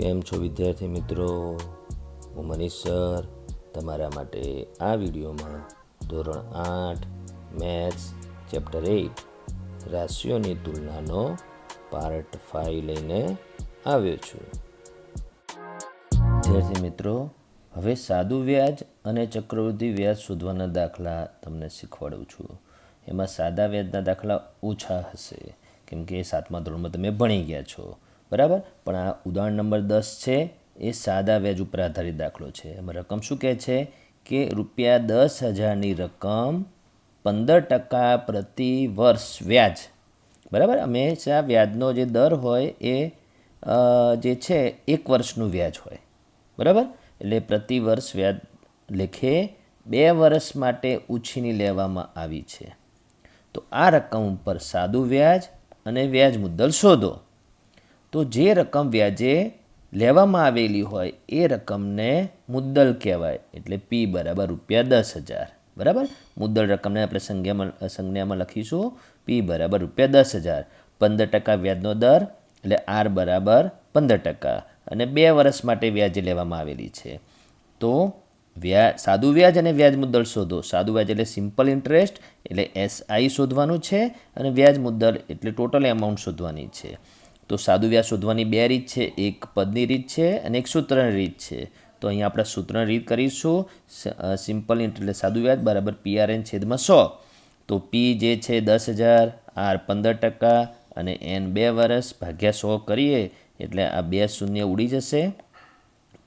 કેમ છો વિદ્યાર્થી મિત્રો? હું મનીષ સર તમારા માટે આ વિડીયોમાં ધોરણ 8 મેથ્સ ચેપ્ટર 8 રાશિઓની તુલનાનો પાર્ટ 5 લઈને આવ્યો છું. વિદ્યાર્થી મિત્રો, હવે સાદું વ્યાજ અને ચક્રવૃદ્ધિ વ્યાજ શોધવાના દાખલા તમને શીખવાડું છું. એમાં સાદા વ્યાજના દાખલા ઓછા હશે કેમ કે 7મા ધોરણમાં તમે ભણી ગયા છો, બરાબર. પણ આ ઉદાહરણ નંબર 10 છે એ સાદા વ્યાજ ઉપર આધારિત દાખલો છે. એમાં રકમ શું કહે છે કે ₹10,000ની રકમ 15% પ્રતિ વર્ષ વ્યાજ, બરાબર. હંમેશા વ્યાજનો જે દર હોય એ જે છે 1 વર્ષનું વ્યાજ હોય, બરાબર. એટલે પ્રતિ વર્ષ વ્યાજ લેખે 2 વર્ષ માટે ઉછીની લેવામાં આવી છે. તો આ રકમ ઉપર સાદું વ્યાજ અને વ્યાજ મુદ્દલ શોધો. તો જે રકમ વ્યાજે લેવામાં આવેલી હોય એ રકમને મુદ્દલ કહેવાય, એટલે P બરાબર ₹10,000, બરાબર. મુદ્દલ રકમને આપણે સંજ્ઞામાં લખીશું P બરાબર ₹10,000. 15% વ્યાજનો દર એટલે R બરાબર 15% અને 2 વર્ષ માટે વ્યાજે લેવામાં આવેલી છે. તો સાદું વ્યાજ અને વ્યાજ મુદ્દલ શોધો. સાદું વ્યાજ એટલે સિમ્પલ ઇન્ટરેસ્ટ એટલે SI શોધવાનું છે અને વ્યાજ મુદ્દલ એટલે ટોટલ એમાઉન્ટ શોધવાની છે. તો સાદું વ્યાજ શોધવાની 2 રીત છે, એક પદની રીત છે અને એક સૂત્રની રીત છે. તો અહીંયા આપણે સૂત્રની રીત કરીશું. સિમ્પલ ઇન્ટરેસ્ટ એટલે સાદું વ્યાજ બરાબર PRN/100. તો P જે છે 10,000, R 15% અને N 2 વર્ષ ભાગ્યા 100 કરીએ એટલે આ 2 શૂન્ય ઉડી જશે.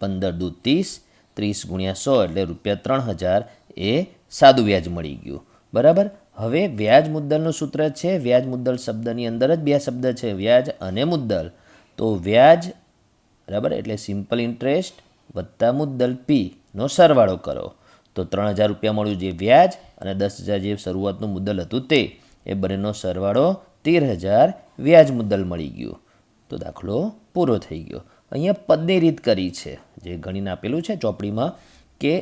15 દુ 30, 30 ગુણ્યા 100 એટલે ₹3,000 એ સાદું વ્યાજ મળી ગયું, બરાબર. હવે વ્યાજ મુદ્દલનું સૂત્ર છે. વ્યાજ મુદ્દલ શબ્દની અંદર જ 2 શબ્દ છે, વ્યાજ અને મુદ્દલ. તો વ્યાજ બરાબર એટલે સિમ્પલ ઇન્ટરેસ્ટ વત્તા મુદ્દલ Pનો સરવાળો કરો. તો ₹3,000 મળ્યું જે વ્યાજ અને 10,000 જે શરૂઆતનું મુદ્દલ હતું તે, એ બંનેનો સરવાળો 13,000 વ્યાજ મુદ્દલ મળી ગયું. તો દાખલો પૂરો થઈ ગયો. અહીંયા પદની રીત કરી છે, જે ગણીને આપેલું છે ચોપડીમાં કે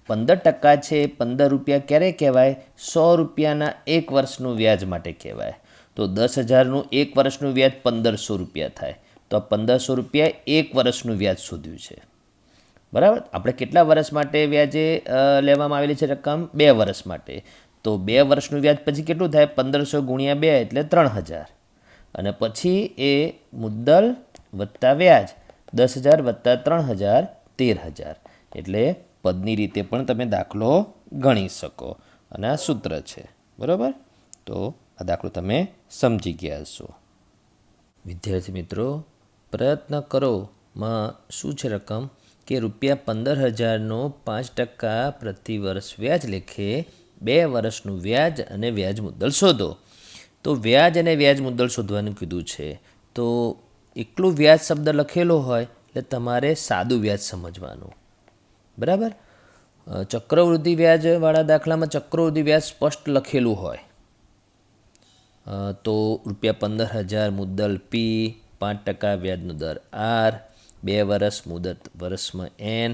15% છે ₹15 ક્યારે કહેવાય? ₹100ના 1 વર્ષનું વ્યાજ માટે કહેવાય. તો 10,000નું 1 વર્ષનું વ્યાજ ₹1,500 થાય. તો આ ₹1,500 1 વર્ષનું વ્યાજ શોધ્યું છે, બરાબર. આપણે કેટલા વર્ષ માટે વ્યાજે લેવામાં આવેલી છે રકમ? 2 વર્ષ માટે. તો 2 વર્ષનું વ્યાજ પછી કેટલું થાય? 1500 ગુણ્યા 2 એટલે 3,000 અને પછી એ મુદ્દલ વત્તા વ્યાજ 10,000 વત્તા 3,000 13,000. એટલે પદની રીતે પણ તમે દાખલો ગણી શકો અને આ સૂત્ર છે, બરાબર. તો આ દાખલો તમે સમજી ગયા હશો. વિદ્યાર્થી મિત્રો, પ્રયત્ન કરોમાં શું છે રકમ કે ₹15,000નો 5% પ્રતિ વર્ષ વ્યાજ લેખે 2 વર્ષનું વ્યાજ અને વ્યાજ મુદ્દલ શોધો. તો વ્યાજ અને વ્યાજ મુદ્દલ શોધવાનું કીધું છે. તો એકલું વ્યાજ શબ્દ લખેલો હોય એટલે તમારે સાદું વ્યાજ સમજવાનું, બરાબર. ચક્રવૃદ્ધિ વ્યાજવાળા દાખલામાં ચક્રવૃદ્ધિ વ્યાજ સ્પષ્ટ લખેલું હોય. તો ₹15,000 મુદ્દલ P, 5% વ્યાજનો દર R, 2 વર્ષ મુદત વર્ષમાં N,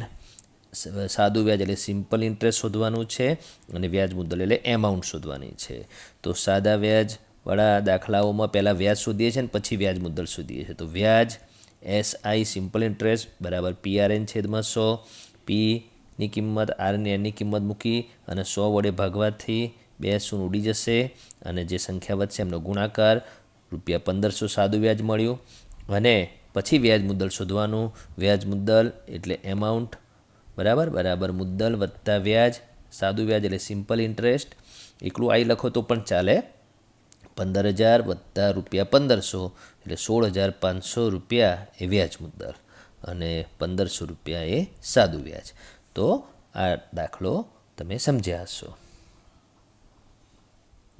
સાદું વ્યાજ એટલે સિમ્પલ ઇન્ટરેસ્ટ શોધવાનું છે અને વ્યાજ મુદ્દલ એટલે એમાઉન્ટ શોધવાની છે. તો સાદા વ્યાજવાળા દાખલાઓમાં પહેલાં વ્યાજ શોધીએ છીએ અને પછી વ્યાજ મુદ્દલ શોધીએ છીએ. તો વ્યાજ SI સિમ્પલ ઇન્ટરેસ્ટ બરાબર PRN/100. Pની કિંમત R અને Nની કિંમત મૂકી અને 100 વડે ભાગવાથી 2 શૂન્ય ઉડી જશે અને જે સંખ્યા વધશે એમનો ગુણાકાર. ₹1,500 સાદું વ્યાજ મળ્યું અને પછી વ્યાજ મુદ્દલ શોધવાનું. વ્યાજ મુદ્દલ એટલે એમાઉન્ટ બરાબર મુદ્દલ વત્તા વ્યાજ. સાદું વ્યાજ એટલે સિમ્પલ ઇન્ટરેસ્ટ. એકલું આઈ લખો તો પણ ચાલે. 15,000 વત્તા ₹1,500 એટલે ₹16,500 એ વ્યાજ મુદ્દલ અને ₹1,500 એ સાદું વ્યાજ. તો આ દાખલો તમે સમજ્યા હશો.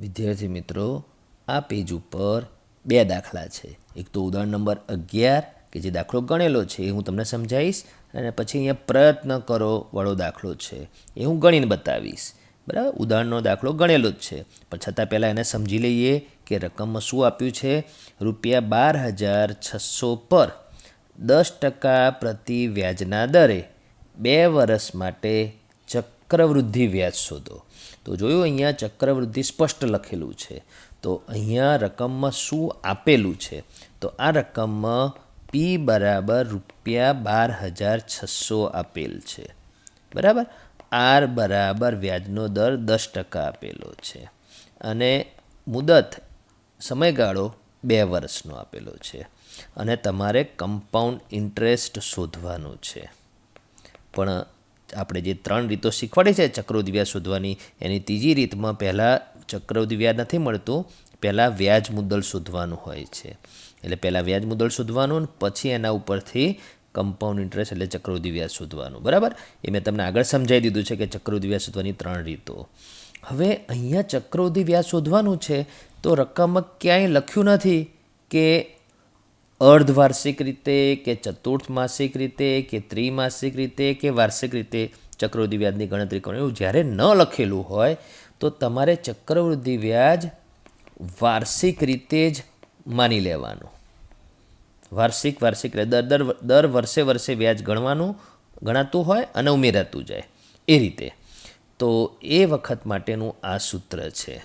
વિદ્યાર્થી મિત્રો, આ પેજ ઉપર 2 દાખલા છે. એક તો ઉદાહરણ નંબર 11 કે જે દાખલો ગણેલો છે એ હું તમને સમજાવીશ અને પછી અહીંયા પ્રયત્ન કરો વાળો દાખલો છે એ હું ગણીને બતાવીશ, બરાબર. ઉદાહરણનો દાખલો ગણેલો જ છે પણ છતાં પહેલાં એને સમજી લઈએ કે રકમમાં શું આપ્યું છે. ₹12,600 પર 10% પ્રતિ વ્યાજના દરે 2 વર્ષ માટે ચક્રવૃદ્ધિ વ્યાજ શોધો. તો જોયું અહીંયા ચક્રવૃદ્ધિ સ્પષ્ટ લખેલું છે. તો અહીંયા રકમમાં શું આપેલું છે? તો આ રકમમાં પી બરાબર ₹12,600 આપેલ છે, બરાબર. આર બરાબર વ્યાજનો દર 10% આપેલો છે અને મુદત સમયગાળો 2 વર્ષનો આપેલો છે અને તમારે કમ્પાઉન્ડ ઇન્ટરેસ્ટ શોધવાનું છે. પણ આપણે જે 3 રીતો શીખવાડી છે ચક્રવૃદ્ધિ વ્યાજ શોધવાની, એની ત્રીજી રીતમાં પહેલાં ચક્રવૃદ્ધિ વ્યાજ નથી મળતું, પહેલાં વ્યાજ મુદ્દલ શોધવાનું હોય છે. એટલે પહેલાં વ્યાજ મુદ્દલ શોધવાનું, પછી એના ઉપરથી કમ્પાઉન્ડ ઇન્ટરેસ્ટ એટલે ચક્રવૃદ્ધિ વ્યાજ શોધવાનું, બરાબર. એ મેં તમને આગળ સમજાવી દીધું છે કે ચક્રવૃદ્ધિ વ્યાજ શોધવાની 3 રીતો. હવે અહીંયા ચક્રવૃદ્ધિ વ્યાજ શોધવાનું છે તો રકમમાં ક્યાંય લખ્યું નથી કે અર્ધવાર્ષિક રીતે કે ચતુર્થમાસિક રીતે કે ત્રિમાસિક રીતે કે વાર્ષિક રીતે ચક્રવૃદ્ધિ વ્યાજની ગણતરી કરવાની. એવું જ્યારે ન લખેલું હોય તો તમારે ચક્રવૃદ્ધિ વ્યાજ વાર્ષિક રીતે જ માની લેવાનું. વાર્ષિક દર વર્ષે વ્યાજ ગણાતું હોય અને ઉમેરાતું જાય એ રીતે. તો એ વખત માટેનું આ સૂત્ર છે,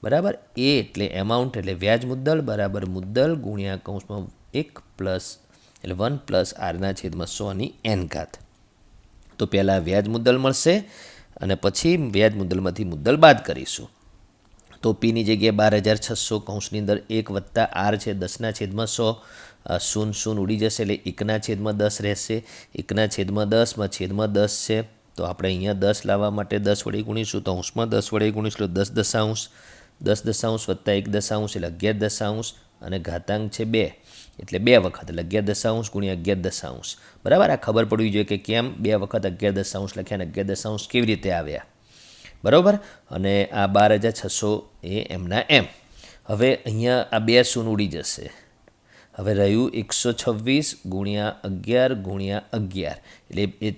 બરાબર. એ એટલે એમાઉન્ટ એટલે વ્યાજ મુદ્દલ બરાબર મુદ્દલ ગુણ્યા કૌંસમાં 1 પ્લસ એટલે 1 + r/100/n. તો પહેલાં વ્યાજ મુદ્દલ મળશે અને પછી વ્યાજ મુદ્દલમાંથી મુદ્દલ બાદ કરીશું. તો પીની જગ્યાએ 12,600 કૌંસની અંદર 1 + r છે 10/100, 0 ઉડી જશે એટલે 1/10 રહેશે. 1/10 છે તો આપણે અહીંયા 10 લાવવા માટે 10 વડે ગુણીશું, તો અંશમાં 10 વડે ગુણીશું 10 દશાંશ, 10 દશાંશ વત્તા 1 દશાંશ એટલે 11 દશાંશ અને ઘાતાંક છે 2 એટલે 2 વખત એટલે 11 દશાંશ ગુણ્યા 11 દશાંશ, બરાબર. આ ખબર પડવી જોઈએ કે કેમ 2 વખત 11 દશાંશ લખ્યા અને 11 દશાંશ કેવી રીતે આવ્યા, બરાબર. અને આ 12,600 એ એમના એમ. હવે અહીંયા આ 2 શૂન્ય ઉડી જશે. હવે રહ્યું 126 ગુણ્યા 11 ગુણ્યા 11 એટલે એ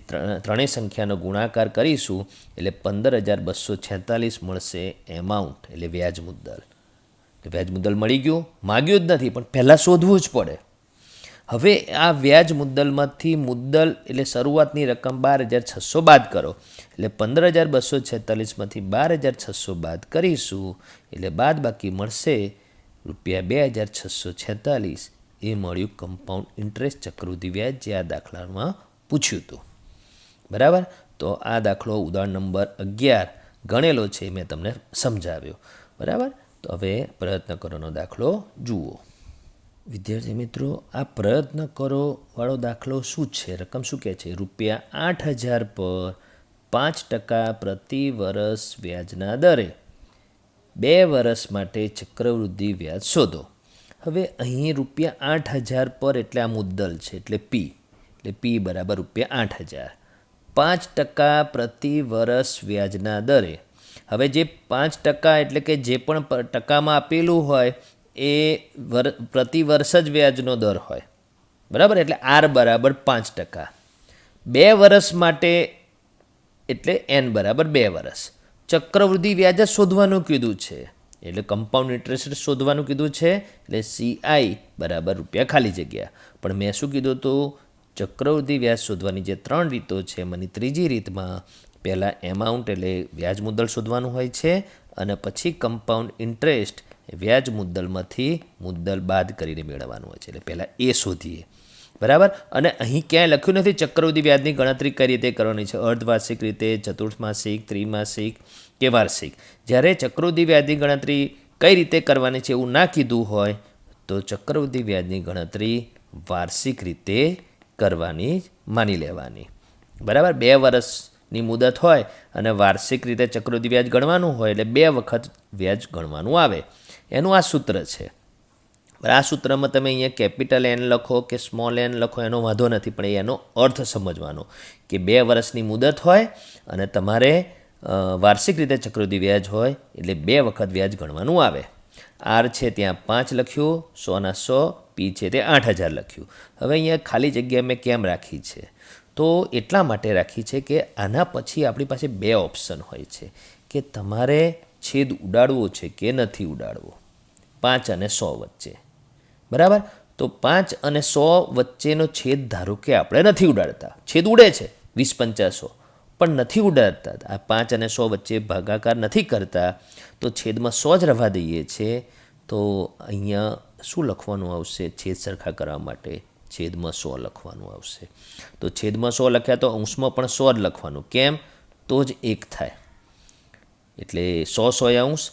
ત્રણેય સંખ્યાનો ગુણાકાર કરીશું એટલે 15,246 મળશે એમાઉન્ટ એટલે વ્યાજ મુદ્દલ. વ્યાજ મુદ્દલ મળી ગયું, માગ્યું જ નથી પણ પહેલાં શોધવું જ પડે. હવે આ વ્યાજ મુદ્દલમાંથી મુદ્દલ એટલે શરૂઆતની રકમ 12,600 બાદ કરો એટલે 15,246માંથી 12,600 બાદ કરીશું એટલે બાદ બાકી મળશે ₹2,646. એ મળ્યું કમ્પાઉન્ડ ઇન્ટરેસ્ટ ચક્રવૃદ્ધિ વ્યાજ જે આ દાખલામાં પૂછ્યું હતું, બરાબર. તો આ દાખલો ઉદાહરણ નંબર 11 ગણેલો છે, મેં તમને સમજાવ્યો, બરાબર. તો હવે પ્રયત્ન કરોનો દાખલો જુઓ. વિદ્યાર્થી મિત્રો, આ પ્રયત્ન કરો વાળો દાખલો શું છે, રકમ શું કહે છે? ₹8,000 પર 5% પ્રતિ વર્ષ વ્યાજના દરે 2 વર્ષ માટે ચક્રવૃદ્ધિ વ્યાજ શોધો. હવે અહીં ₹8,000 પર એટલે આ મુદ્દલ છે એટલે પી, એટલે પી બરાબર ₹8,000, 5% પ્રતિ વર્ષ વ્યાજના દરે. હવે જે 5% એટલે કે જે પણ ટકામાં આપેલું હોય એ પ્રતિ વર્ષ જ વ્યાજનો દર હોય, બરાબર. એટલે આર બરાબર 5%. 2 વર્ષ માટે એટલે એન બરાબર 2 વર્ષ. ચક્રવૃદ્ધિ વ્યાજ જ શોધવાનું કીધું છે એટલે કમ્પાઉન્ડ ઇન્ટરેસ્ટ શોધવાનું કીધું છે એટલે CI બરાબર રૂપિયા ખાલી જગ્યા. પણ મેં શું કીધું હતું? ચક્રવૃદ્ધિ વ્યાજ શોધવાની જે 3 રીતો છે એમાંની ત્રીજી રીતમાં પહેલાં એમાઉન્ટ એટલે વ્યાજ મુદ્દલ શોધવાનું હોય છે અને પછી કમ્પાઉન્ડ ઇન્ટરેસ્ટ વ્યાજ મુદ્દલમાંથી મુદ્દલ બાદ કરીને મેળવવાનું હોય છે. એટલે પહેલાં એ શોધીએ, બરાબર. અને અહીં ક્યાંય લખ્યું નથી ચક્રવૃદ્ધિ વ્યાજની ગણતરી કઈ રીતે કરવાની છે, અર્ધવાર્ષિક રીતે, ચતુર્થમાસિક, ત્રિમાસિક કે વાર્ષિક. જ્યારે ચક્રવૃદ્ધિ વ્યાજની ગણતરી કઈ રીતે કરવાની છે એવું ના કીધું હોય તો ચક્રવૃદ્ધિ વ્યાજની ગણતરી વાર્ષિક રીતે કરવાની માની લેવાની, બરાબર. 2 વર્ષની મુદત હોય અને વાર્ષિક રીતે ચક્રવૃદ્ધિ વ્યાજ ગણવાનું હોય એટલે 2 વખત વ્યાજ ગણવાનું આવે. એનું આ સૂત્ર છે. આ સૂત્રમાં તમે અહીંયા કેપિટલ N લખો કે સ્મોલ n લખો એનો વાંધો નથી, પણ એનો અર્થ સમજવાનો કે 2 વર્ષની મુદત હોય અને તમારે વાર્ષિક રીતે ચક્રવૃદ્ધિ વ્યાજ હોય એટલે 2 વખત વ્યાજ ગણવાનું આવે. આર છે ત્યાં 5 લખ્યું, 100/100, પી છે તે 8,000 લખ્યું. હવે અહીંયા ખાલી જગ્યા મેં કેમ રાખી છે? તો એટલા માટે રાખી છે કે આના પછી આપણી પાસે 2 ઓપ્શન હોય છે કે તમારે છેદ ઉડાડવો છે કે નથી ઉડાડવો 5 અને 100 વચ્ચે, બરાબર. તો 5 અને 100 વચ્ચેનો છેદ ધારો કે આપણે નથી ઉડાડતા, છેદ ઉડે છે 20-50-100 પણ નથી ઉડાડતા, આ 5 અને 100 વચ્ચે ભાગાકાર નથી કરતા તો છેદમાં 100 જ રવા દઈએ છીએ. તો અહીંયા શું લખવાનું આવશે છેદ સરખા કરવા માટે? છેદમાં 100 લખવાનું આવશે. તો છેદમાં 100 લખ્યા તો અંશમાં પણ 100 જ લખવાનું. કેમ? તો જ 1 થાય. એટલે 100 100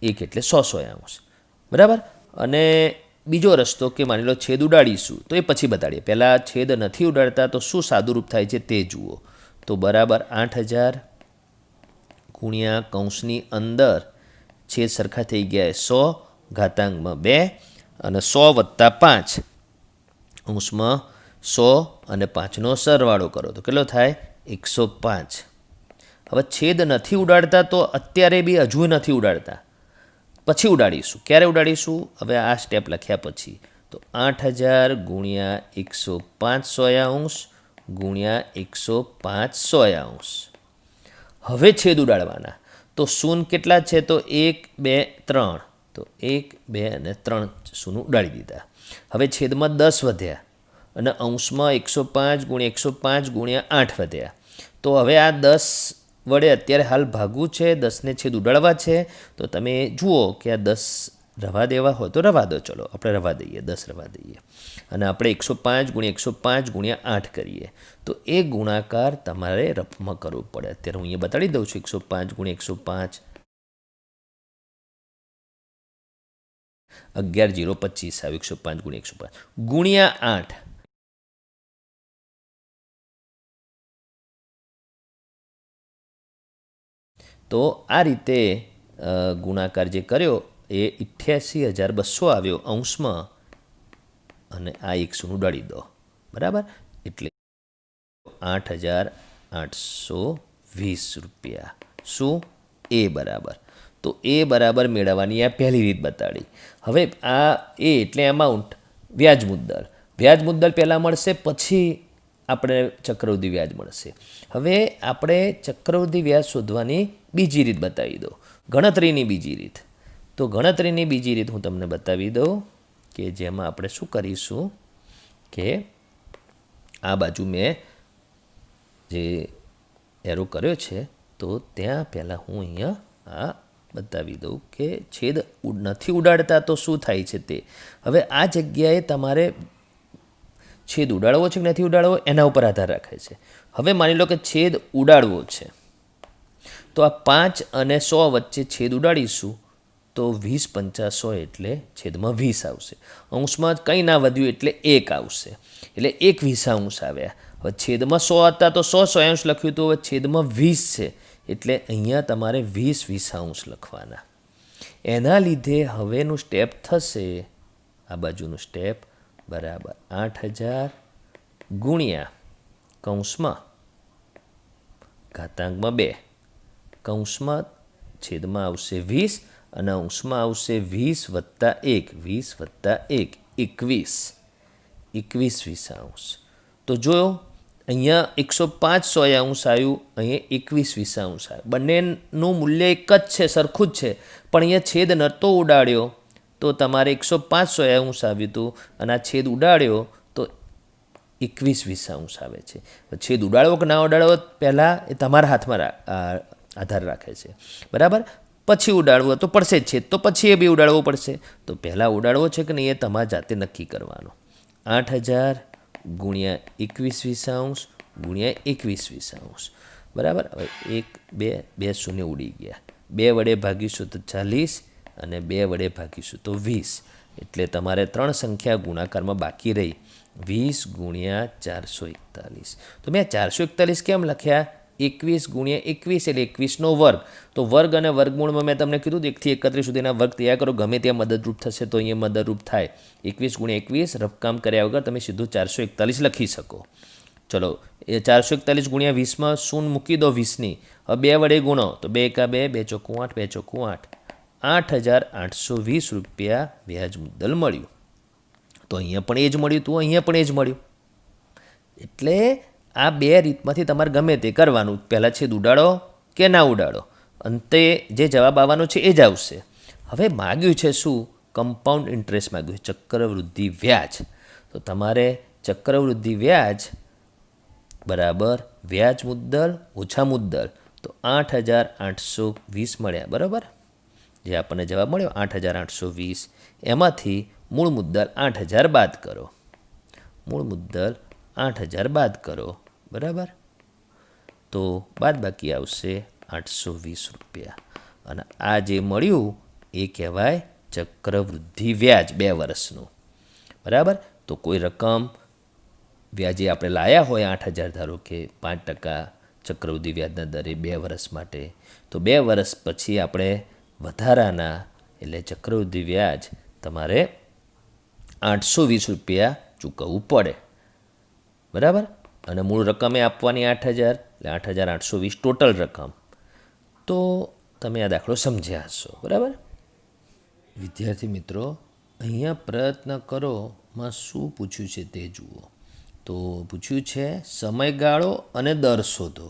1 એટલે 100 બરાબર. અને બીજો રસ્તો કે માની લો છેદ ઉડાડીશું તો એ પછી બતાડીએ. પહેલાં છેદ નથી ઉડાડતા તો શું સાદુરૂપ થાય છે તે જુઓ. તો બરાબર 8000 ગુણ્યા કૌંસની અંદર છેદ સરખા થઈ ગયા 100 ઘાતાંકમાં 2 અને 100 વત્તા 5 અંશમાં 100 અને 5નો સરવાળો કરો તો કેટલો થાય? 105. હવે છેદ નથી ઉડાડતા તો અત્યારે બી હજુ નથી ઉડાડતા, પછી ઉડાડીશું. ક્યારે ઉડાડીશું? હવે આ સ્ટેપ લખ્યા પછી. તો 8000 ગુણ્યા 105 ગુણ્યા 105 હવે છેદ ઉડાડવાના. તો શૂન કેટલા છે? તો 1 2 3. તો 1 2 અને 3 શૂન ઉડાડી દીધા. હવે છેદમાં 10 વધ્યા અને અંશમાં 105 ગુણ્યા 105 ગુણ્યા 8 વધ્યા. તો હવે આ 10 વડે અત્યારે હાલ ભાગવું છે, 10ને છેદ ઉડાડવા છે. તો તમે જુઓ કે આ 10 રવા દેવા હોય તો રવા દો. ચલો આપણે રવા દઈએ, 10 રવા દઈએ અને આપણે 105 ગુણ્યા 105 ગુણ્યા 8 કરીએ. તો એ ગુણાકાર તમારે રફમાં કરવો પડે. અત્યારે હું અહીંયા બતાડી દઉં છું. 105 ગુણ્યા 105 11,025 આવ્યું. 105 ગુણ્યા 105 ગુણ્યા 8. તો આ રીતે ગુણાકાર જે કર્યો એ 88,200 આવ્યો અંશમાં અને આ 100 ઉડાડી દો. બરાબર. એટલે 8,820 રૂપિયા. શું? એ બરાબર. તો એ બરાબર મેળવવાની આ પહેલી રીત બતાડી. હવે આ એ એટલે અમાઉન્ટ, વ્યાજ મુદ્દલ. વ્યાજ મુદ્દલ પહેલાં મળશે, પછી આપણે ચક્રવૃદ્ધિ વ્યાજ મળશે. હવે આપણે ચક્રવૃદ્ધિ વ્યાજ શોધવાની બીજી રીત બતાવી દો, ગણતરીની બીજી રીત. તો ગણતરીની બીજી રીત હું તમને બતાવી દઉં કે જેમાં આપણે શું કરીશું કે આ બાજુ મેં જે એરો કર્યો છે તો ત્યાં પહેલાં હું અહીંયા આ બતાવી દઉં કે છેદ નથી ઉડાડતા તો શું થાય છે તે. હવે આ જગ્યાએ તમારે છેદ ઉડાડવો છે કે નથી ઉડાડવો એના ઉપર આધાર રાખે છે. હવે માની લો કે છેદ ઉડાડવો છે તો આ 5 અને 100 વચ્ચે છેદ ઉડાડીશું તો 20 5 100 એટલે છેદમાં 20 આવશે. અંશમાં કંઈ ના વધ્યું એટલે 1 આવશે. એટલે 1/20 આવ્યા. હવે છેદમાં 100 હતા તો 100 લખ્યું તો હવે છેદમાં 20 છે એટલે અહીંયા તમારે 20/20 લખવાના. એના લીધે હવેનું સ્ટેપ થશે આ બાજુનું સ્ટેપ બરાબર 8000 ગુણ્યા કૌંસમાં ઘાતાંકમાં 2 કૌંસમાં છેદમાં આવશે 20 અને અંશમાં આવશે 20 વત્તા 1 20 વત્તા 1 21 21/20. તો જોયો અહીંયા 105 આવ્યું, અહીંયા 21/20 આવ્યું. બંનેનું મૂલ્ય એક જ છે, સરખું જ છે, પણ અહીંયા છેદ નહોતો ઉડાડ્યો તો તમારે 105 આવ્યું હતું અને આ છેદ ઉડાડ્યો તો 21/20 આવે છે. છેદ ઉડાડવો કે ના ઉડાડવો પહેલાં એ તમારા હાથમાં આધાર રાખે છે. બરાબર. પછી ઉડાડવો તો પડશે જ છેદ, તો પછી એ બી ઉડાડવો પડશે. તો પહેલાં ઉડાડવો છે કે નહીં એ તમારે જાતે નક્કી કરવાનું. 8000 ગુણ્યા 21/20 ગુણ્યા 21/20. બરાબર. હવે 1 2 2 શૂન્ય ઉડી ગયા. 2 વડે ભાગીશું તો 40 અને 2 વડે ભાગીશું તો 20. એટલે તમારે 3 સંખ્યા ગુણાકારમાં બાકી રહી 20 ગુણ્યા 441. તો મેં 441 કેમ લખ્યા? 21 ગુણ્યા 21 એટલે 21નો વર્ગ. તો વર્ગ અને વર્ગમૂળમાં મેં તમને કીધું 1થી 31 સુધીના વર્ગ તૈયાર કરો, ગમે ત્યાં મદદરૂપ થશે તો અહીંયા મદદરૂપ થાય. 21 ગુણ્યા 21 રફકામ કર્યા વગર તમે સીધું 441 લખી શકો. ચલો એ 441 ગુણ્યા 20માં શૂન્ય મૂકી દો 20ની. હવે 2 વડે ગુણો તો 2 એકા 2 2 ચોખ્ખું 8 2 ચોખ્ખું 8 8,820 રૂપિયા વ્યાજ મુદ્દલ મળ્યું. તો અહીંયા પણ એ જ મળ્યું, તો અહીંયા પણ એ જ મળ્યું. એટલે આ બે રીતમાંથી તમારે ગમે તે કરવાનું. પહેલાં છેદ ઉડાડો કે ના ઉડાડો, અંતે જે જવાબ આવવાનો છે એ જ આવશે. હવે માગ્યું છે શું? કમ્પાઉન્ડ ઇન્ટરેસ્ટ માગ્યું છે, ચક્રવૃદ્ધિ વ્યાજ. તો તમારે ચક્રવૃદ્ધિ વ્યાજ બરાબર વ્યાજ મુદ્દલ ઓછા મુદ્દલ. તો 8,820 મળ્યા. બરાબર. જે આપણને જવાબ મળ્યો 8,820, એમાંથી મૂળ મુદ્દલ 8,000 બાદ કરો. મૂળ મુદ્દલ 8,000 બાદ કરો, બરાબર. તો બાદ બાકી આવશે 820 રૂપિયા. અને આ જે મળ્યું એ કહેવાય ચક્રવૃદ્ધિ વ્યાજ 2 વર્ષનું, બરાબર. તો કોઈ રકમ વ્યાજે આપણે લાયા હોય 8,000, ધારો કે 5% ચક્રવૃદ્ધિ વ્યાજના દરે 2 વર્ષ માટે, તો 2 વર્ષ પછી આપણે વધારાના એટલે ચક્રવૃદ્ધિ વ્યાજ તમારે 820 રૂપિયા ચૂકવવું પડે, બરાબર. અને મૂળ રકમે આપવાની 8,000 એટલે 8,820 ટોટલ રકમ. તો તમે આ દાખલો સમજ્યા હશો, બરાબર. વિદ્યાર્થી મિત્રો, અહીંયા પ્રયત્ન કરો માં શું પૂછ્યું છે તે જુઓ. તો પૂછ્યું છે સમયગાળો અને દર શોધો.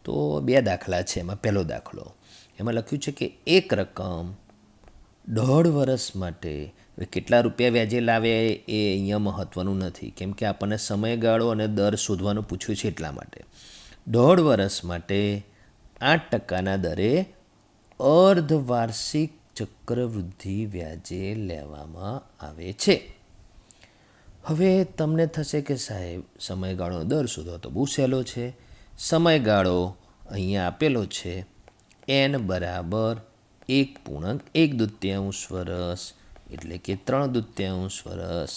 તો 2 દાખલા છે. એમાં પહેલો દાખલો, એમાં લખ્યું છે કે એક રકમ 1.5 વર્ષ માટે, કેટલા રૂપિયા વ્યાજે લાવે એ અહીંયા મહત્ત્વનું નથી, કેમ કે આપણને સમયગાળો અને દર શોધવાનું પૂછ્યું છે એટલા માટે. 1.5 વર્ષ માટે 8%ના દરે અર્ધવાર્ષિક ચક્રવૃદ્ધિ વ્યાજે લેવામાં આવે છે. હવે તમને થશે કે સાહેબ સમયગાળોનો દર શોધો, તો બહુ સહેલો છે. સમયગાળો અહીંયા આપેલો છે n બરાબર 1.1 વર્ષ, એટલે કે 3/2 વર્ષ,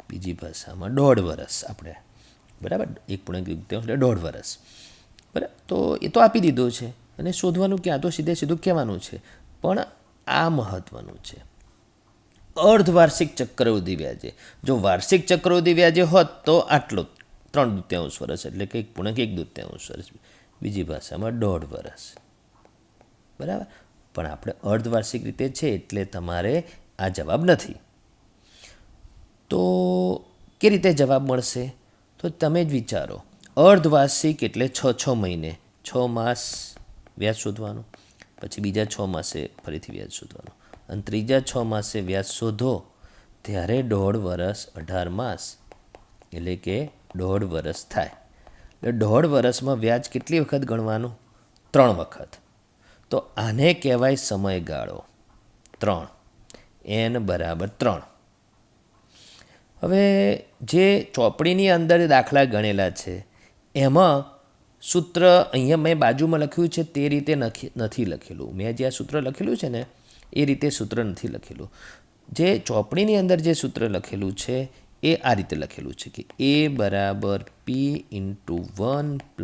બીજી ભાષામાં 1.5 વર્ષ આપણે, બરાબર. 1.1 એટલે 1.5 વર્ષ, બરાબર. તો એ તો આપી દીધો છે અને શોધવાનું ક્યાં, તો સીધું કહેવાનું છે. પણ આ મહત્ત્વનું છે, અર્ધવાર્ષિક ચક્રવૃદ્ધિ વ્યાજે. જો વાર્ષિક ચક્રવૃદ્ધિ વ્યાજે હોત તો આટલો 3/2 વર્ષ, એટલે કે 1.1 વર્ષ, બીજી ભાષામાં 1.5 વર્ષ, બરાબર. પણ આપણે અર્ધવાર્ષિક રીતે છે એટલે તમારે આ જવાબ નથી. તો કે રીતે જવાબ મળશે, તો તમે જ વિચારો. અર્ધવાર્ષિક એટલે 6 મહિને, 6 માસ વ્યાજ શોધવાનું, પછી બીજા 6 માસે ફરીથી વ્યાજ શોધવાનું, અને ત્રીજા 6 માસે વ્યાજ શોધો ત્યારે 1.5 વર્ષ 18 માસ, એટલે કે 1.5 વર્ષ થાય. એટલે 1.5 વર્ષમાં વ્યાજ કેટલી વખત ગણવાનું? 3 વખત. તો આને કહેવાય સમયગાળો 3, n બરાબર 3. હવે જે ચોપડીની અંદર દાખલા ગણેલા છે એમાં સૂત્ર અહીંયા મેં બાજુમાં લખ્યું છે તે રીતે નથી લખેલું. મેં જે આ સૂત્ર લખેલું છે ને એ રીતે સૂત્ર નથી લખેલું. જે ચોપડીની અંદર જે સૂત્ર લખેલું છે એ આ રીતે લખેલું છે કે a બરાબર p × 1 +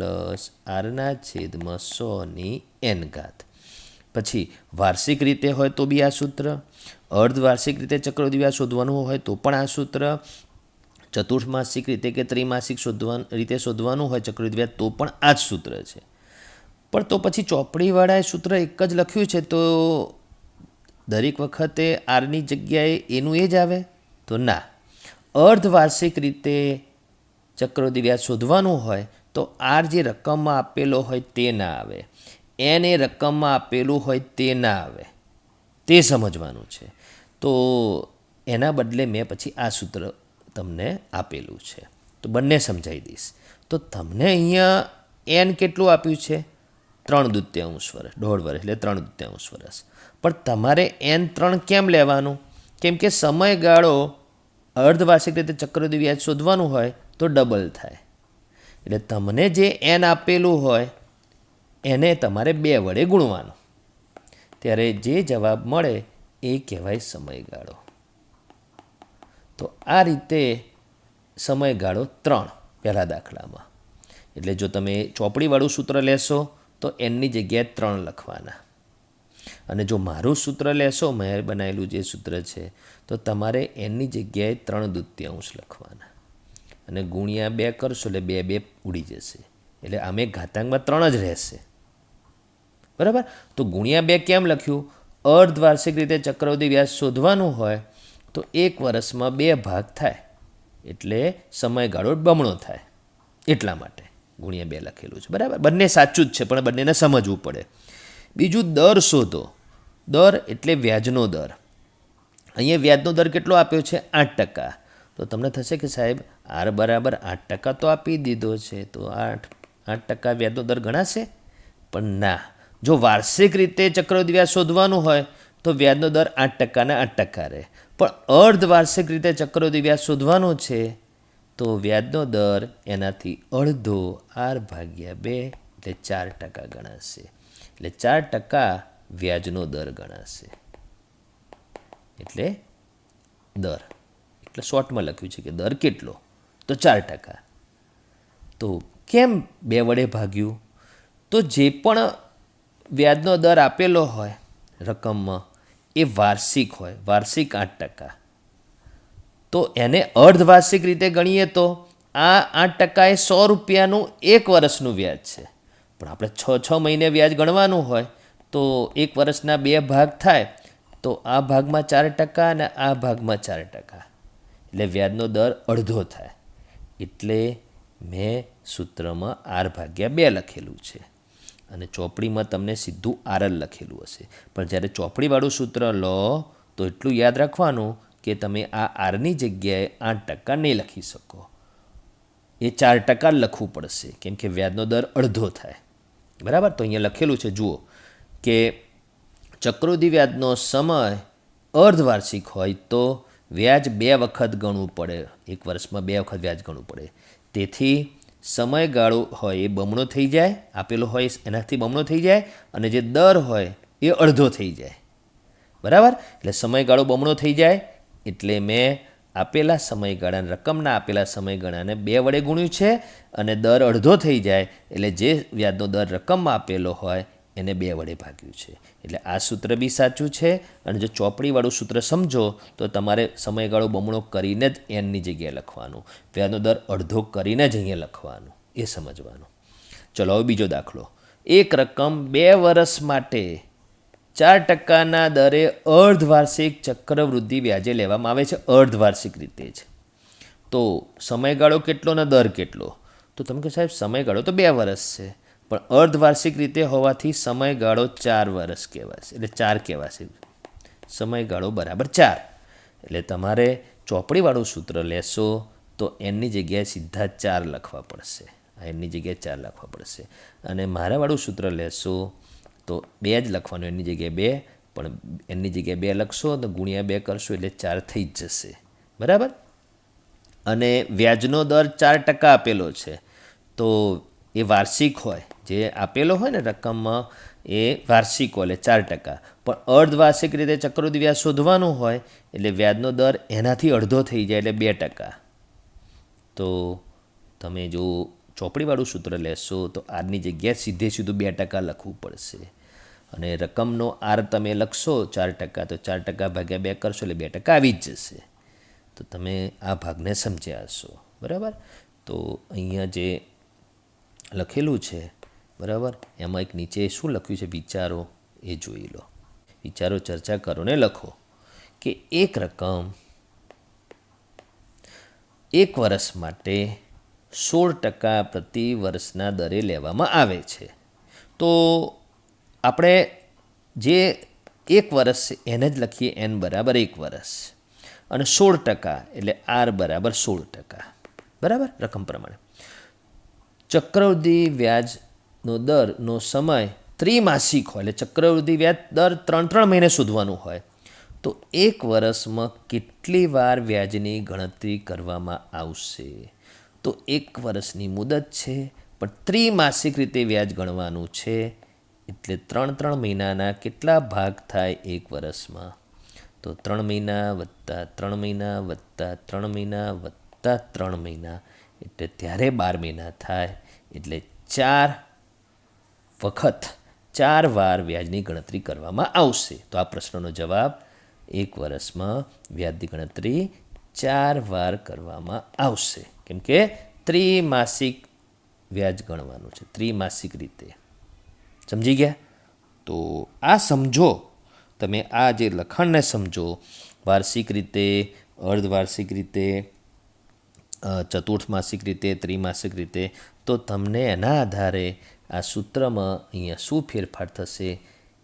r/100n. પછી વાર્ષિક રીતે હોય તો બી આ સૂત્ર, અર્ધવાર્ષિક રીતે ચક્રવૃદ્ધિ વ્યાજ શોધવાનું હોય તો પણ આ સૂત્ર, ચતુર્માસિક રીતે કે ત્રિમાસિક રીતે શોધવાનું હોય ચક્રવૃદ્ધિ વ્યાજ તો પણ આ જ સૂત્ર છે. પણ તો પછી ચોપડીવાળાએ સૂત્ર એક જ લખ્યું છે તો દરેક વખતે આરની જગ્યાએ એનું એ જ આવે? તો ના. અર્ધવાર્ષિક રીતે ચક્રવૃદ્ધિ વ્યાજ શોધવાનું હોય તો આર જે રકમમાં આપેલો હોય તે ના આવે, એન એ રકમમાં આપેલું હોય તે ના આવે, તે સમજવાનું છે. તો એના બદલે મેં પછી આ સૂત્ર તમને આપેલું છે, તો બંને સમજાવી દઈશ. તો તમને અહીંયા એન કેટલું આપ્યું છે? 3/2 વર્ષ, 1.5 વર્ષ એટલે 3/2 વર્ષ. પણ તમારે n 3 કેમ લેવાનું? કેમ કે સમયગાળો અર્ધવાર્ષિક રીતે ચક્રવૃદ્ધિ વ્યાજ શોધવાનું હોય તો ડબલ થાય. એટલે તમને જે n આપેલું હોય એને તમારે 2 વડે ગુણવાનું, ત્યારે જે જવાબ મળે એ કહેવાય સમયગાળો. તો આ રીતે સમયગાળો 3 પહેલા દાખલામાં. એટલે જો તમે ચોપડીવાળું સૂત્ર લેશો તો એનની જગ્યાએ 3 લખવાના, અને જો મારું સૂત્ર લેશો, મેં બનાવેલું જે સૂત્ર છે, તો તમારે એનની જગ્યાએ 3/2 લખવાના, અને ગુણ્યા 2 કરશો એટલે 2 ઉડી જશે, એટલે આમે ઘાતાંકમાં 3 જ રહેશે, બરાબર. તો ગુણ્યા 2 કેમ લખ્યું? અર્ધવાર્ષિક રીતે ચક્રવૃદ્ધિ વ્યાજ શોધવાનું હોય તો 1 વર્ષમાં 2 ભાગ થાય, એટલે સમયગાળો બમણો થાય, એટલા માટે ગુણ્યા 2 લખેલું છે, બરાબર. બંને સાચું જ છે પણ બંનેને સમજવું પડે. બીજું દર શોધો. દર એટલે વ્યાજનો દર. અહીંયા વ્યાજનો દર કેટલો આપ્યો છે? 8%. તો તમને થશે કે સાહેબ આર બરાબર 8% તો આપી દીધો છે, તો 8% વ્યાજનો દર ગણાશે? પણ ના. જો વાર્ષિક રીતે ચક્રવૃદ્ધિ વ્યાજ શોધવાનું હોય તો વ્યાજનો દર 8% ને 8% રહે. પણ અર્ધવાર્ષિક રીતે ચક્રવૃદ્ધિ વ્યાજ શોધવાનું છે તો વ્યાજનો દર એનાથી અડધો R/2 એટલે 4% ગણાશે. એટલે 4% વ્યાજનો દર ગણાશે. એટલે દર એટલે શોર્ટમાં લખ્યું છે કે દર કેટલો, તો 4%. તો કેમ 2 વડે ભાગ્યું? તો જે પણ વ્યાજનો દર આપેલો હોય રકમમાં એ વાર્ષિક હોય, વાર્ષિક 8%. તો એને અર્ધવાર્ષિક રીતે ગણીએ તો આ 8% એ 100 રૂપિયાનું 1 વર્ષનું વ્યાજ છે. પણ આપણે 6 મહિને વ્યાજ ગણવાનું હોય તો 1 વર્ષના 2 ભાગ થાય, તો આ ભાગમાં 4% અને આ ભાગમાં 4%. એટલે વ્યાજનો દર અડધો થાય. એટલે મેં સૂત્રમાં R/2 લખેલું છે અને ચોપડીમાં તમને સીધું R જ લખેલું હશે. પણ જ્યારે ચોપડીવાળું સૂત્ર લો તો એટલું યાદ રાખવાનું કે તમે આ આરની જગ્યાએ 8% નહીં લખી શકો, એ 4% લખવું પડશે, કેમ કે વ્યાજનો દર અડધો થાય. બરાબર? તો અહીંયા લખેલું છે, જુઓ કે ચક્રવૃદ્ધિ વ્યાજનો સમય અર્ધવાર્ષિક હોય તો વ્યાજ 2 વખત ગણવું પડે, 1 વર્ષમાં 2 વખત વ્યાજ ગણવું પડે. તેથી સમયગાળો હોય એ બમણો થઈ જાય, આપેલો હોય એનાથી બમણો થઈ જાય, અને જે દર હોય એ અડધો થઈ જાય. બરાબર? એટલે સમયગાળો બમણો થઈ જાય. એટલે મેં આપેલા સમયગાળાને, રકમના આપેલા સમયગાળાને 2 વડે ગુણ્યું છે, અને દર અડધો થઈ જાય એટલે જે વ્યાજનો દર રકમમાં આપેલો હોય એને 2 વડે ભાગ્યું છે. એટલે આ સૂત્ર બી સાચું છે. અને જો ચોપડીવાળું સૂત્ર સમજો તો તમારે સમયગાળો બમણો કરીને જ એનની જગ્યાએ લખવાનું, વ્યાજનો દર અડધો કરીને જ અહીંયા લખવાનું, એ સમજવાનું. ચલો હવે બીજો દાખલો. એક રકમ 2 વર્ષ માટે 4%ના દરે અર્ધવાર્ષિક ચક્રવૃદ્ધિ વ્યાજે લેવામાં આવે છે, અર્ધવાર્ષિક રીતે જ. તો સમયગાળો કેટલો ને દર કેટલો? તો તમે કહો સાહેબ સમયગાળો તો 2 વર્ષ છે, પણ અર્ધવાર્ષિક રીતે હોવાથી સમયગાળો 4 વર્ષ કહેવાશે, એટલે 4 કહેવાશે. સમયગાળો બરાબર 4. એટલે તમારે ચોપડીવાળું સૂત્ર લેશો તો એની જગ્યાએ સીધા 4 લખવા પડશે, એની જગ્યાએ 4 લખવા પડશે. અને મારાવાળું સૂત્ર લેશો તો 2 જ લખવાનું, એની જગ્યાએ 2, પણ એની જગ્યાએ 2 લખશો તો ગુણ્યા 2 કરશો એટલે 4 થઈ જ જશે. બરાબર? અને વ્યાજનો દર 4% આપેલો છે, તો એ વાર્ષિક હોય, જે આપેલો હોય ને રકમમાં એ વાર્ષિક હોય એટલે 4%. પણ અર્ધવાર્ષિક રીતે ચક્રવૃદ્ધિ વ્યાજ શોધવાનું હોય એટલે વ્યાજનો દર એનાથી અડધો થઈ જાય એટલે 2%. તો તમે જો ચોપડીવાળું સૂત્ર લેશો તો આરની જગ્યાએ સીધું 2% લખવું પડશે. અને રકમનો આર તમે લખશો 4%, તો 4% ભાગ્યા 2 કરશો એટલે 2% આવી જ જશે. તો તમે આ ભાગને સમજ્યા હશો. બરાબર? તો અહીંયા જે લખેલું છે, બરાબર, એમાં એક નીચે શું લખ્યું છે વિચારો એ જોઈ લો. વિચારો ચર્ચા કરો ને લખો કે એક રકમ 1 વર્ષ માટે 16% પ્રતિ વર્ષના દરે લેવામાં આવે છે. તો આપણે જે 1 વર્ષ એને જ લખીએ n બરાબર 1 વર્ષ, અને 16% એટલે R બરાબર 16%. બરાબર? રકમ પ્રમાણે ચક્રવૃદ્ધિ વ્યાજનો દરનો સમય ત્રિમાસિક હોય, એટલે ચક્રવૃદ્ધિ વ્યાજ દર 3 મહિને શોધવાનું હોય, તો 1 વર્ષમાં કેટલી વાર વ્યાજની ગણતરી કરવામાં આવશે? તો 1 વર્ષની મુદત છે, પણ ત્રિમાસિક રીતે વ્યાજ ગણવાનું છે, એટલે 3 મહિનાના કેટલા ભાગ થાય 1 વર્ષમાં? તો 3 મહિના વત્તા 3 મહિના વત્તા 3 મહિના વત્તા 3 મહિના, એટલે ત્યારે 12 મહિના થાય. એટલે 4 વખત 4 વાર વ્યાજની ગણતરી કરવામાં આવશે. તો આ પ્રશ્નનો જવાબ 1 વર્ષમાં વ્યાજની ગણતરી 4 વાર કરવામાં આવશે, કેમ કે ત્રિમાસિક વ્યાજ ગણવાનું છે, ત્રિમાસિક રીતે. સમજી ગયા? તો આ સમજો તમે, આ જે લખાણને સમજો, વાર્ષિક રીતે, અર્ધવાર્ષિક રીતે, ચતુર્થમાસિક રીતે, ત્રિમાસિક રીતે, તો તમને એના આધારે આ સૂત્રમાં અહીંયા શું ફેરફાર થશે,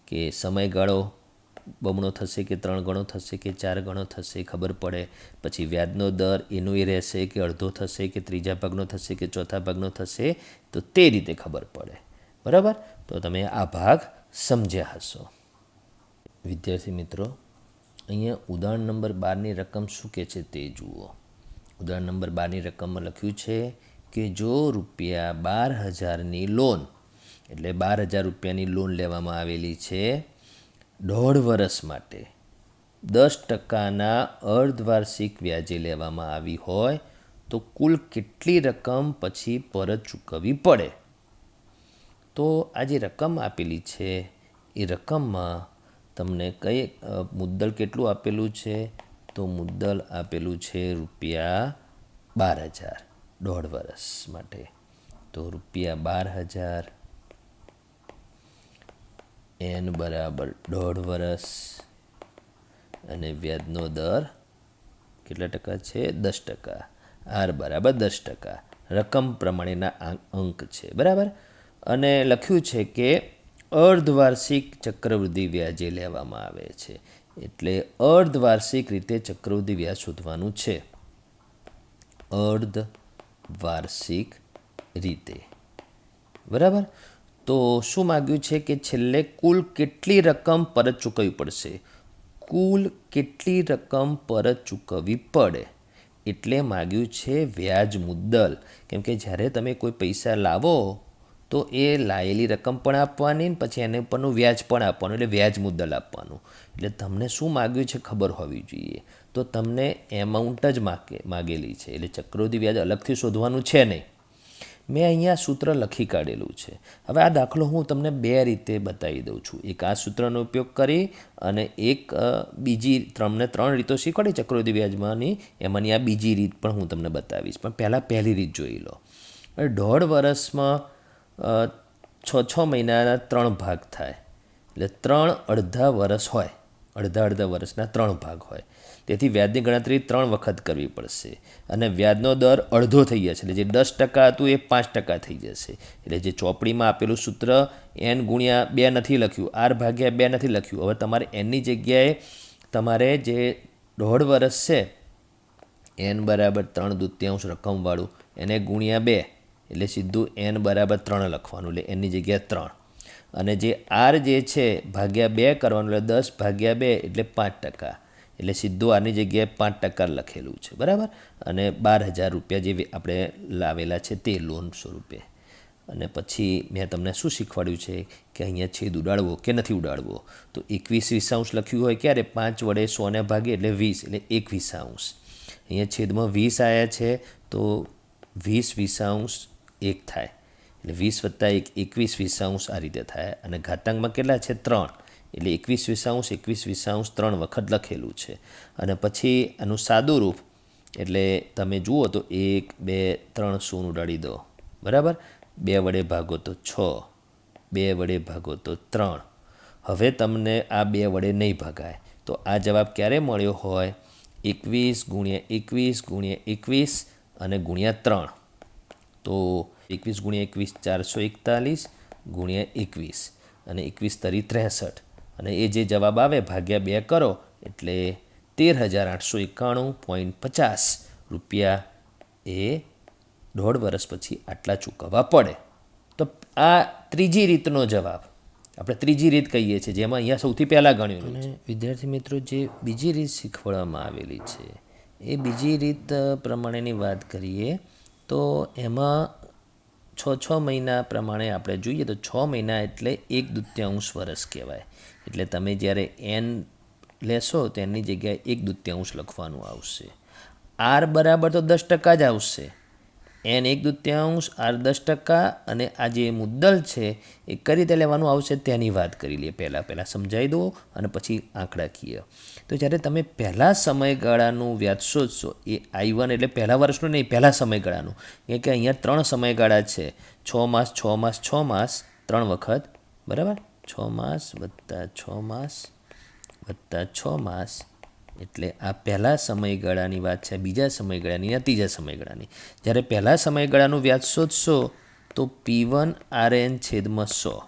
કે સમયગાળો બમણો થશે કે 3 ગણો થશે કે 4 ગણો થશે ખબર પડે. પછી વ્યાજનો દર એનું એ રહેશે કે અડધો થશે કે ત્રીજા ભાગનો થશે કે ચોથા ભાગનો થશે, તો તે રીતે ખબર પડે. બરાબર? તો તમે આ ભાગ સમજ્યા હશો. વિદ્યાર્થી મિત્રો, અહીંયા ઉદાહરણ નંબર 12ની રકમ શું કહે છે તે જુઓ. ઉદાહરણ નંબર 12ની રકમમાં લખ્યું છે કે જો રૂપિયા 12,000ની લોન, એટલે 12,000 રૂપિયાની લોન લેવામાં આવેલી છે 1.5 વર્ષ માટે, 10%ના અર્ધવાર્ષિક વ્યાજે લેવામાં આવી હોય તો કુલ કેટલી રકમ પછી પરત ચૂકવવી પડે? તો આ જે રકમ આપેલી છે એ રકમમાં તમને કઈ મુદ્દલ કેટલું આપેલું છે? તો મુદ્દલ આપેલું છે રૂપિયા 12,000 1.5 વર્ષ માટે. તો રૂપિયા 12,000 n બરાબર 1.5 વર્ષ અને વ્યાજનો દર કેટલા ટકા છે? 10%. r બરાબર 10%. રકમ પ્રમાણેના અંક છે, બરાબર. અને લખ્યું છે કે અર્ધવાર્ષિક ચક્રવૃદ્ધિ વ્યાજે લેવામાં આવે છે, એટલે અર્ધવાર્ષિક રીતે ચક્રવૃદ્ધિ વ્યાજ શોધવાનું છે. અર્ધવાર્ષિક રીતે, બરાબર. તો શું માગ્યું છે કે છેલ્લે કુલ કેટલી રકમ પરત ચૂકવવી પડશે? કુલ કેટલી રકમ પરત ચૂકવવી પડે એટલે માગ્યું છે વ્યાજ મુદ્દલ. કેમ કે જ્યારે તમે કોઈ પૈસા લાવો તો એ લાયેલી રકમ પણ આપવાની ને પછી એને ઉપરનું વ્યાજ પણ આપવાનું, એટલે વ્યાજ મુદ્દલ આપવાનું. એટલે તમને શું માગ્યું છે ખબર હોવી જોઈએ. તો તમને એમાઉન્ટ જ માગેલી છે, એટલે ચક્રવૃદ્ધિ વ્યાજ અલગથી શોધવાનું છે નહીં. મેં અહીંયા સૂત્ર લખી કાઢેલું છે. હવે આ દાખલો હું તમને 2 રીતે બતાવી દઉં છું. એક આ સૂત્રનો ઉપયોગ કરી અને એક બીજી તમને 3 રીતો શીખવાડી ચક્રવૃદ્ધિ વ્યાજમાંની, એમાંની આ બીજી રીત પણ હું તમને બતાવીશ. પણ પહેલાં પહેલી રીત જોઈ લો. 1.5 વર્ષમાં 6 મહિનાના 3 ભાગ થાય, એટલે 3 અડધા વર્ષ હોય, અડધા વર્ષના 3 ભાગ હોય. તેથી વ્યાજની ગણતરી 3 વખત કરવી પડશે અને વ્યાજનો દર અડધો થઈ જશે, એટલે જે 10% હતું એ 5% થઈ જશે. એટલે જે ચોપડીમાં આપેલું સૂત્ર n ગુણ્યા 2 નથી લખ્યું, r ભાગ્યા 2 નથી લખ્યું. હવે તમારે nની જગ્યાએ તમારે જે 1.5 વર્ષ છે n બરાબર 3/2 રકમવાળું, એને ગુણ્યા 2 એટલે સીધું n બરાબર 3 લખવાનું, એટલે nની જગ્યાએ 3. અને જે r જે છે ભાગ્યા 2 કરવાનું, એટલે 10 ભાગ્યા 2 એટલે 5%, એટલે સીધું આની જગ્યાએ 5% લખેલું છે, બરાબર. અને 12,000 રૂપિયા જે આપણે લાવેલા છે તે લોન સ્વરૂપે. અને પછી મેં તમને શું શીખવાડ્યું છે કે અહીંયા છેદ ઉડાડવો કે નથી ઉડાડવો. તો 21/20 લખ્યું હોય ક્યારે? 5 વડે 100 ભાગે એટલે 20, એટલે 21/20. અહીંયા છેદમાં 20 આવ્યા છે તો 20/20 1 થાય, એટલે 20 + 1 21/20 આ રીતે થાય. અને ઘાતાંકમાં કેટલા છે? 3, એટલે 21/20 3 વખત લખેલું છે. અને પછી આનું સાદું રૂપ એટલે તમે જુઓ તો 1 2 3 0 ઉડાડી દો, બરાબર. 2 વડે ભાગો તો 6, 2 વડે ભાગો તો 3. હવે તમને આ 2 વડે નહીં ભાગાય, તો આ જવાબ ક્યારે મળ્યો હોય? 21 × 21 × 21 અને ગુણ્યા 3. તો 21 × 21 441 ગુણ્યા 21 અને 21 × 3 63. અને એ જે જવાબ આવે ભાગ્યા 2 કરો એટલે 13,891.50 રૂપિયા એ 1.5 વર્ષ પછી આટલા ચૂકવવા પડે. તો આ ત્રીજી રીતનો જવાબ આપણે ત્રીજી રીત કહીએ છીએ, જેમાં અહીંયા સૌથી પહેલાં ગણ્યું. અને વિદ્યાર્થી મિત્રો, જે બીજી રીત શીખવાડવામાં આવેલી છે એ બીજી રીત પ્રમાણેની વાત કરીએ તો એમાં 6 મહિના પ્રમાણે આપણે જોઈએ તો 6 મહિના એટલે 1/2 વર્ષ કહેવાય. એટલે તમે જ્યારે n લેશો તો એની જગ્યાએ 1/2 લખવાનું આવશે. r બરાબર તો 10% જ આવશે. n 1/2, r 10%. અને આ જે મુદ્દલ છે એ કઈ રીતે લેવાનું આવશે તેની વાત કરી લઈએ. પહેલાં સમજાવી દો અને પછી આંકડાકીય. તો જ્યારે તમે પહેલા સમયગાળાનું વ્યાજ શોધશો, એ I1 એટલે પહેલા વર્ષનું નહીં, પહેલા સમયગાળાનું. એટલે કે અહીંયા 3 સમયગાળા છે, 6 માસ 6 માસ 6 માસ 3 વખત, બરાબર. 6 માસ વત્તા 6 માસ વત્તા 6 માસ, એટલે આ પહેલા સમયગાળાની વાત છે, બીજા સમયગાળાની અને ત્રીજા સમયગાળાની. જ્યારે પહેલા સમયગાળાનું વ્યાજ શોધશો તો P1 RN છેદમાં 100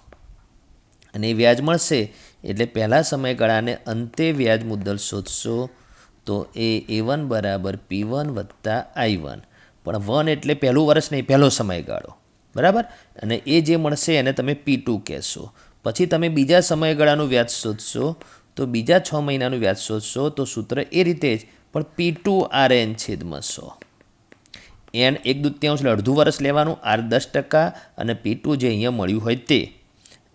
અને એ વ્યાજ મળશે. એટલે પહેલા સમયગાળાને અંતે વ્યાજ મુદ્દલ શોધશો તો એ A1 બરાબર P1 વત્તા I1, પણ 1 એટલે પહેલું વર્ષ નહીં, પહેલો સમયગાળો, બરાબર. અને એ જે મળશે એને તમે P2 કહેશો. પછી તમે બીજા સમયગાળાનું વ્યાજ શોધશો તો બીજા 6 મહિનાનું વ્યાજ શોધશો તો સૂત્ર એ રીતે જ, પણ P2 RN છેદમાં 100, એન 1/2 એટલે અડધું વર્ષ લેવાનું, આર 10% અને P2 જે અહીંયા મળ્યું હોય તે.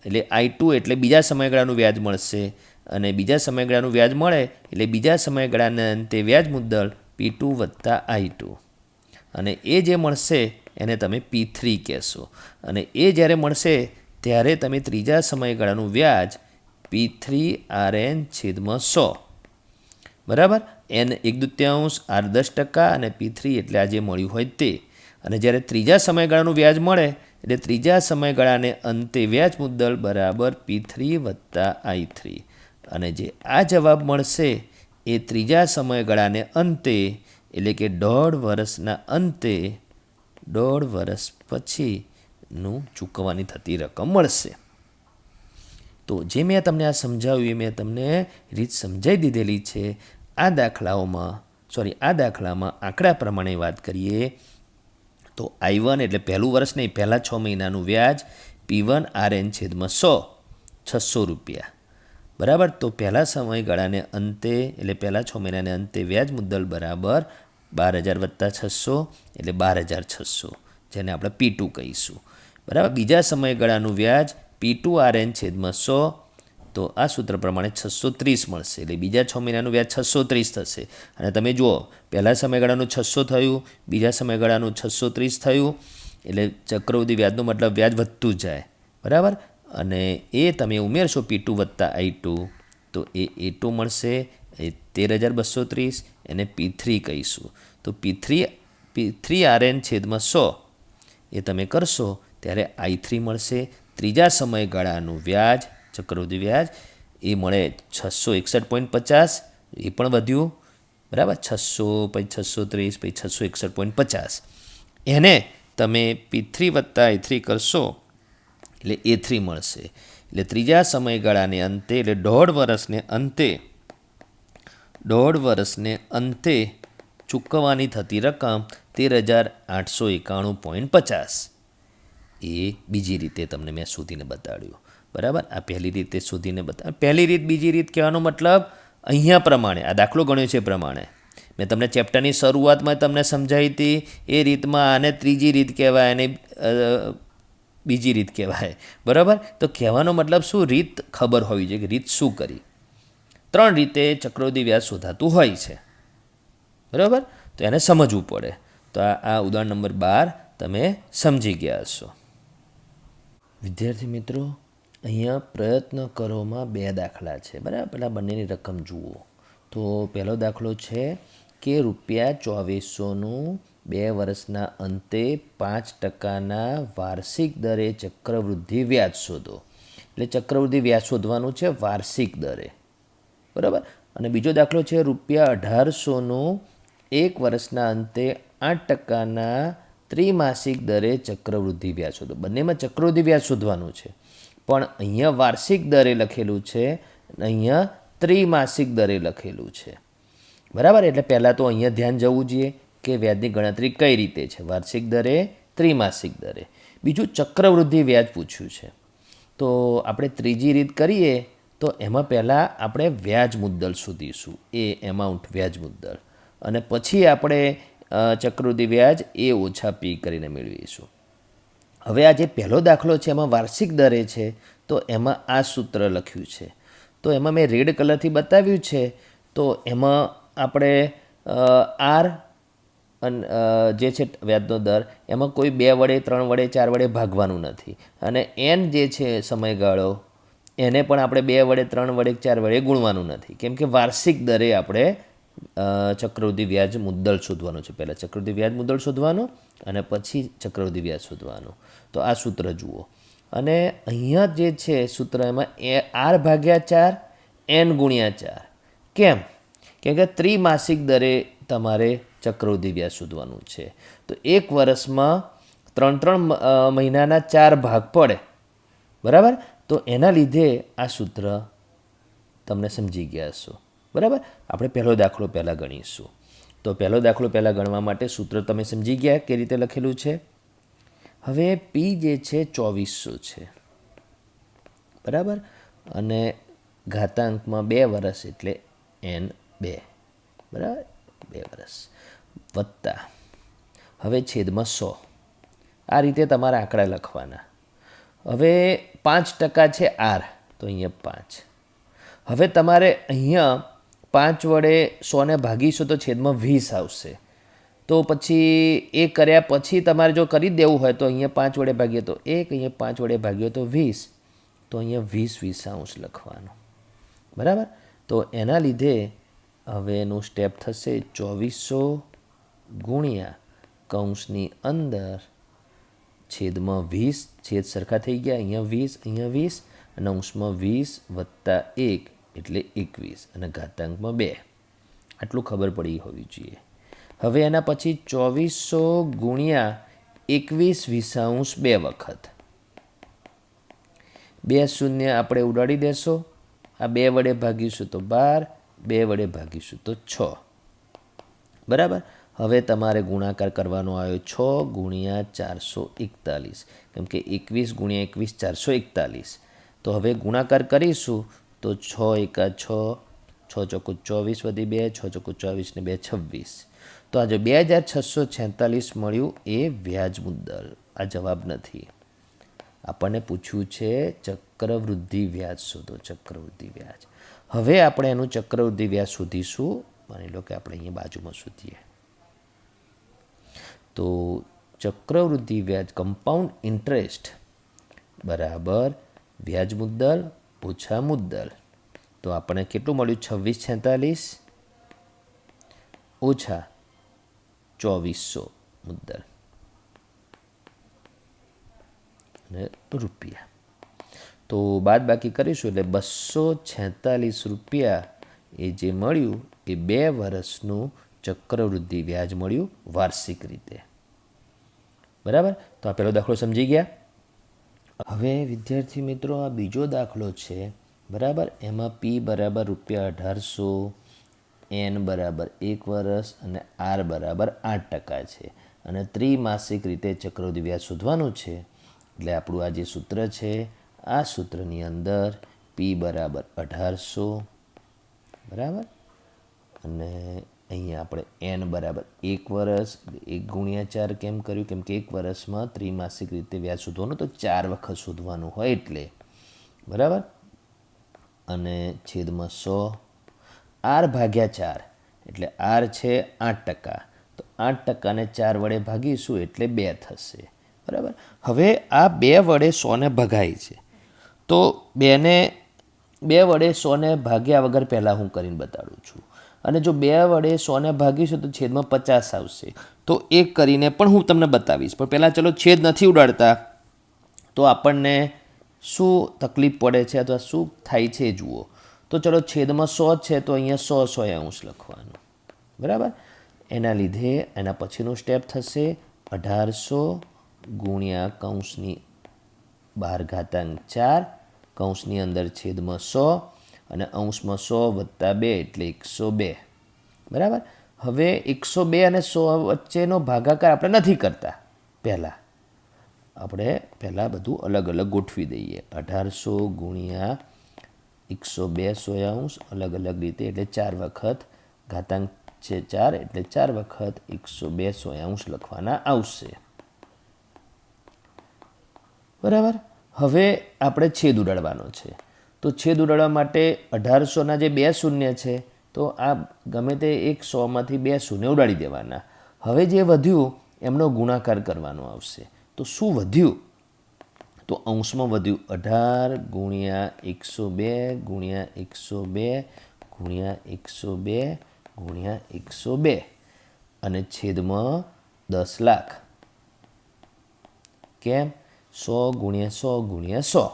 એટલે I2 એટલે બીજા સમયગાળાનું વ્યાજ મળશે અને બીજા સમયગાળાનું વ્યાજ મળે એટલે બીજા સમયગાળાના અંતે વ્યાજ મુદ્દલ P2 વત્તા I2 અને એ જે મળશે એને તમે P3 કહેશો અને એ જ્યારે મળશે ત્યારે તમે ત્રીજા સમયગાળાનું વ્યાજ P3RN/100 બરાબર. એન 1/2 આર 10% અને P3 એટલે આ જે મળ્યું હોય તે. અને જ્યારે ત્રીજા સમયગાળાનું વ્યાજ મળે એટલે ત્રીજા સમયગાળાને અંતે વ્યાજ મુદ્દલ બરાબર P3 વત્તા I3 અને જે આ જવાબ મળશે એ ત્રીજા સમયગાળાને અંતે એટલે કે 1.5 વર્ષના અંતે 1.5 વર્ષ પછીનું ચૂકવવાની થતી રકમ મળશે. તો જે મેં તમને આ સમજાવ્યું એ મેં તમને રીત સમજાવી દીધેલી છે. આ દાખલામાં આંકડા પ્રમાણે વાત કરીએ તો I1 એટલે પહેલું વર્ષ નહીં, પહેલાં 6 મહિનાનું વ્યાજ P1RN/100 ₹600 બરાબર. તો પહેલા સમયગાળાને અંતે એટલે પહેલાં 6 મહિનાને અંતે વ્યાજ મુદ્દલ બરાબર 12,000 વત્તા 600 એટલે 12,600 જેને આપણે P2 કહીશું બરાબર. બીજા સમયગાળાનું વ્યાજ P2RN/100 તો આ સૂત્ર પ્રમાણે 630 મળશે એટલે બીજા 6 મહિનાનું વ્યાજ 630 થશે અને તમે જુઓ પહેલા સમયગાળાનું 600 થયું, બીજા સમયગાળાનું 630 થયું એટલે ચક્રવૃદ્ધિ વ્યાજનો મતલબ વ્યાજ વધતું જાય બરાબર. અને એ તમે ઉમેરશો P2 વત્તા I2 તો એ A2 મળશે એ 13,230 એને P3 કહીશું. તો P3RN/100 એ તમે કરશો ત્યારે I3 મળશે. ત્રીજા સમયગાળાનું વ્યાજ ચક્રવૃદ્ધિ વ્યાજ એ મળે 661.50 એ પણ વધ્યું બરાબર. 600 પછી 630 પછી 661.50 એને તમે P3 વત્તા I3 કરશો એટલે A3 મળશે. એટલે ત્રીજા સમયગાળાને અંતે એટલે 1.5 વર્ષને અંતે ચૂકવવાની થતી રકમ 13,891.50 એ બીજી રીતે તમને મેં શોધીને બતાડ્યું બરાબર. આ પહેલી રીતે શોધીને બતાવ્યું. પહેલી રીત બીજી રીત કહેવાનો મતલબ અહીંયા પ્રમાણે આ દાખલો ગણ્યો છે પ્રમાણે મેં તમને ચેપ્ટરની શરૂઆતમાં તમને સમજાવી હતી એ રીતમાં આને ત્રીજી રીત કહેવાય અને બીજી રીત કહેવાય બરાબર. તો કહેવાનો મતલબ શું, રીત ખબર હોવી જોઈએ કે રીત શું કરી. 3 રીતે ચક્રવૃદ્ધિ વ્યાજ શોધાતું હોય છે બરાબર. તો એને સમજવું પડે. તો આ ઉદાહરણ નંબર 12 તમે સમજી ગયા હશો. વિદ્યાર્થી મિત્રો અહીંયા પ્રયત્ન કરોમાં 2 દાખલા છે બરાબર. પહેલાં બંનેની રકમ જુઓ. તો પહેલો દાખલો છે કે ₹2400નું 2 વર્ષના અંતે 5%ના વાર્ષિક દરે ચક્રવૃદ્ધિ વ્યાજ શોધો. એટલે ચક્રવૃદ્ધિ વ્યાજ શોધવાનું છે વાર્ષિક દરે બરાબર. અને બીજો દાખલો છે ₹1800નું 1 વર્ષના અંતે 8%ના ત્રિમાસિક દરે ચક્રવૃદ્ધિ વ્યાજ શોધો. બંનેમાં ચક્રવૃદ્ધિ વ્યાજ શોધવાનું છે પણ અહીંયા વાર્ષિક દરે લખેલું છે અને અહીંયા ત્રિમાસિક દરે લખેલું છે બરાબર. એટલે પહેલાં તો અહીંયા ધ્યાન જવું જોઈએ કે વ્યાજની ગણતરી કઈ રીતે છે, વાર્ષિક દરે ત્રિમાસિક દરે. બીજું ચક્રવૃદ્ધિ વ્યાજ પૂછ્યું છે તો આપણે ત્રીજી રીત કરીએ તો એમાં પહેલાં આપણે વ્યાજ મુદ્દલ શોધીશું એ એમાઉન્ટ વ્યાજ મુદ્દલ અને પછી આપણે ચક્રવૃદ્ધિ વ્યાજ એ ઓછા P કરીને મેળવીશું. હવે આ જે પહેલો દાખલો છે એમાં વાર્ષિક દરે છે તો એમાં આ સૂત્ર લખ્યું છે. તો એમાં મેં રેડ કલરથી બતાવ્યું છે. તો એમાં આપણે આર જે છે વ્યાજનો દર એમાં કોઈ 2 વડે 3 વડે 4 વડે ભાગવાનું નથી અને એન જે છે સમયગાળો એને પણ આપણે 2 વડે 3 વડે 4 વડે ગુણવાનું નથી કેમ કે વાર્ષિક દરે આપણે ચક્રવૃદ્ધિ વ્યાજ મુદ્દલ શોધવાનું છે. પહેલાં ચક્રવૃદ્ધિ વ્યાજ મુદ્દલ શોધવાનું અને પછી ચક્રવૃદ્ધિ વ્યાજ શોધવાનું. તો આ સૂત્ર જુઓ અને અહીંયા જે છે સૂત્ર એમાં R/4 N × 4 કેમ કે ત્રિમાસિક દરે તમારે ચક્રવૃદ્ધિ વ્યાજ શોધવાનું છે. તો 1 વર્ષમાં 3 મહિનાના 4 ભાગ પડે બરાબર. તો એના લીધે આ સૂત્ર તમને સમજી ગયા હશો બરાબર. આપણે પહેલો દાખલો પહેલાં ગણીશું. તો પહેલો દાખલો પહેલાં ગણવા માટે સૂત્ર તમે સમજી ગયા કે રીતે લખેલું છે. હવે P જે છે 2400 છે બરાબર અને ઘાતાંકમાં 2 વર્ષ એટલે N2 બરાબર 2 વર્ષ વત્તા. હવે છેદમાં 100. આ રીતે તમારા આંકડા લખવાના. હવે 5% છે આર, તો અહીંયા 5. હવે તમારે અહીંયા 5 વડે 100ને ભાગીશું તો છેદમાં 20 આવશે. તો પછી એ કર્યા પછી તમારે જો કરી દેવું હોય તો અહીંયા 5 વડે ભાગીએ તો 1, અહીંયા 5 વડે ભાગીએ તો 20, તો અહીંયા 20 લખવાનું. બરાબર. તો એના લીધે હવે એનું સ્ટેપ થશે 2400 ગુણ્યા કૌંસની અંદર છેદમાં 20, છેદ સરખા થઈ ગયા, અહીંયા 20 અને અંશમાં 20 વત્તા 1 એટલે 21 અને ઘાતાંકમાં 2. આટલું ખબર પડી હોવી જોઈએ. હવે એના પછી 2400 ગુણ્યા 21 2 વખત. 2 શૂન્ય આપણે ઉડાડી દેશો. આ 2 વડે ભાગીશું તો 12, 2 વડે ભાગીશું તો 6. બરાબર. હવે તમારે ગુણાકાર કરવાનો આવ્યો 6 ગુણ્યા 441, કેમ કે 21 ગુણ્યા 21 441. તો હવે ગુણાકાર કરીશું તો 6 એકા 6, 6 ચોકુ 24 વધી 2, 6 ચોકુ 24 ને 2 26. તો આ જો 2646 મળ્યું એ વ્યાજ મુદ્દલ. આ જવાબ નથી. આપણને પૂછ્યું છે ચક્રવૃદ્ધિ વ્યાજ શોધો, ચક્રવૃદ્ધિ વ્યાજ. હવે આપણે એનું ચક્રવૃદ્ધિ વ્યાજ શોધીશું. માની લો કે આપણે અહીંયા બાજુમાં શોધીએ તો ચક્રવૃદ્ધિ વ્યાજ કમ્પાઉન્ડ ઇન્ટરેસ્ટ બરાબર વ્યાજ મુદ્દલ ઓછા મુદ્દલ. તો આપણે કેટલું મળ્યું? 2646 ઓછા 2400 મુદ્દલ અને રૂપિયા. તો બાદ બાકી કરીશું એટલે 246 રૂપિયા એ જે મળ્યું એ 2 વર્ષનું ચક્રવૃદ્ધિ વ્યાજ મળ્યું વાર્ષિક રીતે. બરાબર. તો આ પહેલો દાખલો સમજી ગયા. હવે વિદ્યાર્થી મિત્રો આ બીજો દાખલો છે. બરાબર. એમાં પી બરાબર ₹1800, એન બરાબર 1 વર્ષ અને આર બરાબર 8% છે અને ત્રિમાસિક રીતે ચક્રવૃદ્ધિ વ્યાજ શોધવાનું છે. એટલે આપણું આ જે સૂત્ર છે આ સૂત્રની અંદર પી બરાબર 1800 બરાબર અને અહીંયા આપણે એન બરાબર 1 વર્ષ 1 ગુણ્યા 4 કેમ કર્યું? કેમ કે 1 વર્ષમાં ત્રિમાસિક રીતે વ્યાજ શોધવાનું તો 4 વખત શોધવાનું હોય એટલે. બરાબર. અને છેદમાં 100. આર ભાગ્યા 4 એટલે આર છે 8%. તો 8%ને 4 વડે ભાગીશું એટલે 2 થશે. બરાબર. હવે આ 2 વડે 100ને ભગાય છે તો 2 વડે 100ને ભાગ્યા વગર પહેલાં હું કરીને બતાડું છું. અને જો 2 વડે 100ને ભાગીશું તો છેદમાં 50 આવશે. તો એક કરીને પણ હું તમને બતાવીશ. પણ પહેલાં ચલો છેદ નથી ઉડાડતા તો આપણને શું તકલીફ પડે છે અથવા શું થાય છે એ જુઓ. તો ચલો છેદમાં 100 છે તો અહીંયા 100 લખવાનું. બરાબર. એના લીધે એના પછીનું સ્ટેપ થશે 1800 ગુણ્યા કૌંસની બહાર ઘાતાંક 4 કૌંસની અંદર છેદમાં 100 અને અંશમાં 100 વત્તા 2 એટલે 102. બરાબર. હવે 102 અને 100 વચ્ચેનો ભાગાકાર આપણે નથી કરતા. પહેલાં બધું અલગ અલગ ગોઠવી દઈએ. 1800 ગુણ્યા 102 અલગ અલગ રીતે એટલે 4 વખત ઘાતાંક છે 4 એટલે 4 વખત 102 લખવાના આવશે. બરાબર. હવે આપણે છેદ ઉડાડવાનો છે. તો છેદ ઉડાડવા માટે 1800ના જે 2 શૂન્ય છે તો આ ગમે તે એક 100માંથી 2 શૂન્ય ઉડાડી દેવાના. હવે જે વધ્યું એમનો ગુણાકાર કરવાનો આવશે. તો શું વધ્યું? તો અંશમાં વધ્યું 18 ગુણ્યા 102 ગુણ્યા 102 ગુણ્યા 102 ગુણ્યા 102 અને છેદમાં 10 લાખ. કેમ? 100 ગુણ્યા 100 ગુણ્યા 100.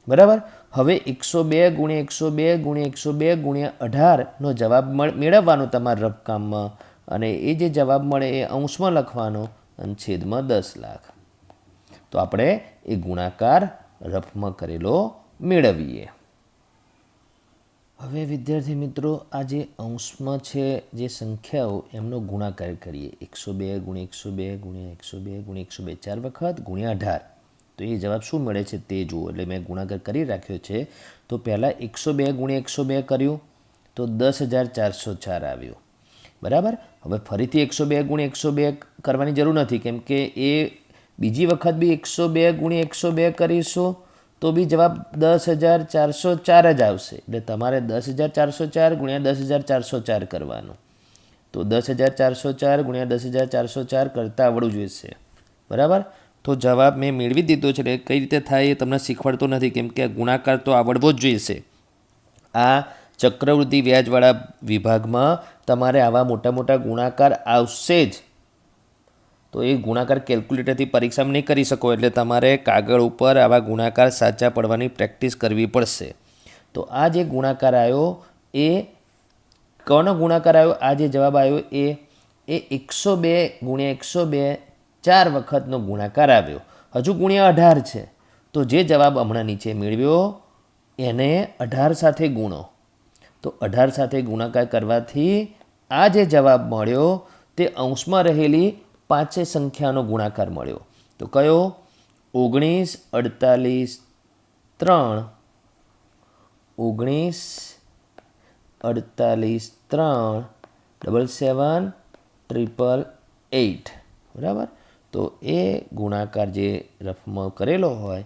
બરાબર. હવે 102 ગુણ્યા 102 ગુણ્યા 102 ગુણ્યા 18નો જવાબ મેળવવાનો તમારા રફકામમાં અને એ જે જવાબ મળે એ અંશમાં લખવાનો અને છેદમાં 10 લાખ. તો આપણે એ ગુણાકાર રફમાં કરેલો મેળવીએ. હવે વિદ્યાર્થી મિત્રો આ જે અંશમાં છે જે સંખ્યાઓ એમનો ગુણાકાર કરીએ. 102 ગુણ્યા 102 ગુણ્યા 102 ગુણ્યા 102 4 વખત ગુણ્યા 18. તો એ જવાબ શું મળે છે તે જુઓ. એટલે મેં ગુણાકાર કરી રાખ્યો છે. તો પહેલાં 102 ગુણ્યા 102 કર્યું તો 10,404 આવ્યું. બરાબર. હવે ફરીથી 102 ગુણ્યા 102 કરવાની જરૂર નથી, કેમ કે એ બીજી વખત બી 102 ગુણ્યા 102 કરીશું તો બી જવાબ 10,404 જ આવશે. એટલે તમારે 10,404 ગુણ્યા 10,404 કરવાનું. તો 10,404 ગુણ્યા 10,404 કરતાં આવડવું જોઈશે. બરાબર. તો જવાબ મેં મેળવી દીધો છે. એટલે કઈ રીતે થાય એ તમને શીખવાડતો નથી, કેમ કે ગુણાકાર તો આવડવો જ જોઈશે. આ ચક્રવૃદ્ધિ વ્યાજવાળા વિભાગમાં તમારે આવા મોટા મોટા ગુણાકાર આવશે જ. તો એ ગુણાકાર કેલ્ક્યુલેટરથી પરીક્ષામાં નહીં કરી શકો, એટલે તમારે કાગળ ઉપર આવા ગુણાકાર સાચા પડવાની પ્રેક્ટિસ કરવી પડશે. તો આ જે ગુણાકાર આવ્યો એ કોનો ગુણાકાર આવ્યો? આ જે જવાબ આવ્યો એ 102 ગુણ્યા 102 4 વખતનો ગુણાકાર આવ્યો. હજુ ગુણ્યા 18 છે. તો જે જવાબ હમણાં નીચે મેળવ્યો એને 18 સાથે ગુણો. તો 18 સાથે ગુણાકાર કરવાથી આ જે જવાબ મળ્યો તે અંશમાં રહેલી પાંચે સંખ્યાનો ગુણાકાર મળ્યો. તો કયો? 19, 48, 3, 19, 48, 3, 77, 888. બરાબર. તો એ ગુણાકાર જે રફમાં કરેલો હોય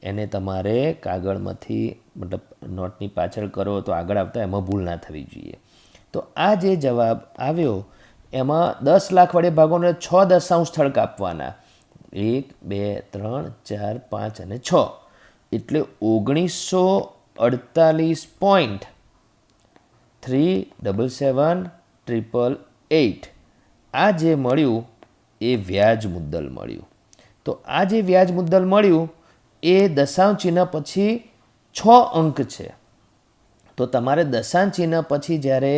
એને તમારે કાગળમાંથી મતલબ નોટની પાછળ કરો તો આગળ આવતા એમાં ભૂલ ના થવી જોઈએ. તો આ જે જવાબ આવ્યો એમાં 10 લાખ વડે ભાગોને 6 દશાંશ સ્થળ કાપવાના. 1, 2, 3, 4, 5 અને 6. એટલે 1948,377,888. આ જે મળ્યું એ વ્યાજ મુદ્દલ મળ્યું. તો આ જે વ્યાજ મુદ્દલ મળ્યું એ દશાંશ ચિહ્ન પછી 6 અંક છે. તો તમારે દશાંશ ચિહ્ન પછી જ્યારે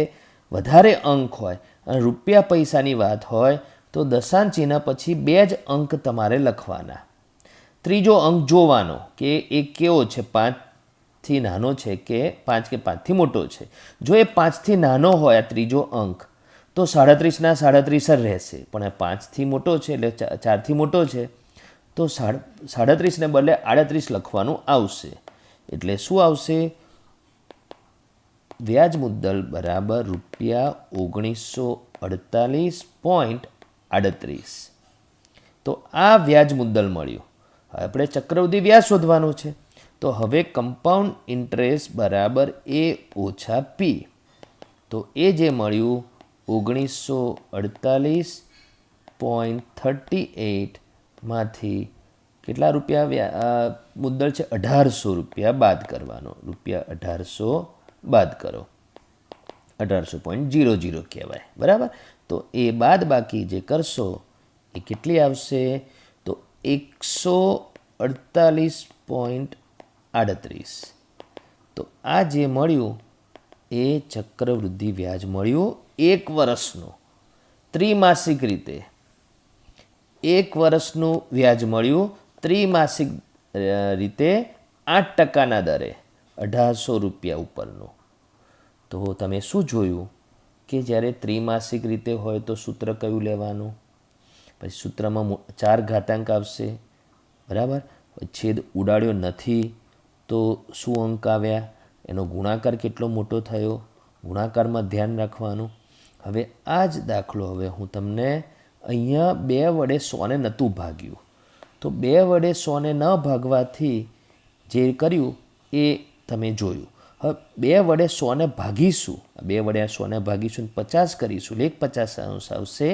વધારે અંક હોય અને રૂપિયા પૈસાની વાત હોય તો દશાંશ ચિહ્ન પછી 2 જ અંક તમારે લખવાના. ત્રીજો અંક જોવાનો કે એ કેવો છે, 5થી નાનો છે કે 5 કે 5થી મોટો છે. જો એ 5થી નાનો હોય આ ત્રીજો અંક તો 37ના 37 જ રહેશે, પણ આ 5થી મોટો છે એટલે 4થી મોટો છે તો 37ને બદલે 38 લખવાનું આવશે. એટલે શું આવશે? વ્યાજ મુદ્દલ બરાબર ₹1948.38. તો આ વ્યાજ મુદ્દલ મળ્યું. હવે આપણે ચક્રવૃદ્ધિ વ્યાજ શોધવાનું છે. તો હવે કમ્પાઉન્ડ ઇન્ટરેસ્ટ બરાબર A ઓછા P. તો એ જે મળ્યું 1948.38 માંથી કેટલા રૂપિયા મુદ્દલ છે? 1800 રૂપિયા બાદ કરવાનો. ₹1800 બાદ કરો. 1800.00 કહેવાય. બરાબર. તો એ બાદ બાકી જે કરશો એ કેટલી આવશે? તો 148.38. તો આ જે મળ્યું એ ચક્રવૃદ્ધિ વ્યાજ મળ્યું 1 વર્ષનું ત્રિમાસિક રીતે. 1 વર્ષનું વ્યાજ મળ્યું ત્રિમાસિક રીતે 8%ના દરે, 1800 રૂપિયા ઉપરનું. તો તમે શું જોયું કે જ્યારે ત્રિમાસિક રીતે હોય તો સૂત્ર કયું લેવાનું? પછી સૂત્રમાં 4 ઘાતાંક આવશે. બરાબર. છેદ ઉડાડ્યો નથી તો શું અંક આવ્યા? એનો ગુણાકાર કેટલો મોટો થયો? ગુણાકારમાં ધ્યાન રાખવાનું. હવે આ જ દાખલો હવે હું તમને અહીંયા 2 વડે 100ને નહોતું ભાગ્યું, તો 2 વડે 100ને ન ભાગવાથી જે કર્યું એ તમે જોયું. હવે 2 વડે 100ને ભાગીશું, 2 વડે 100ને ભાગીશું 50 કરીશું, 1/50 આવશે.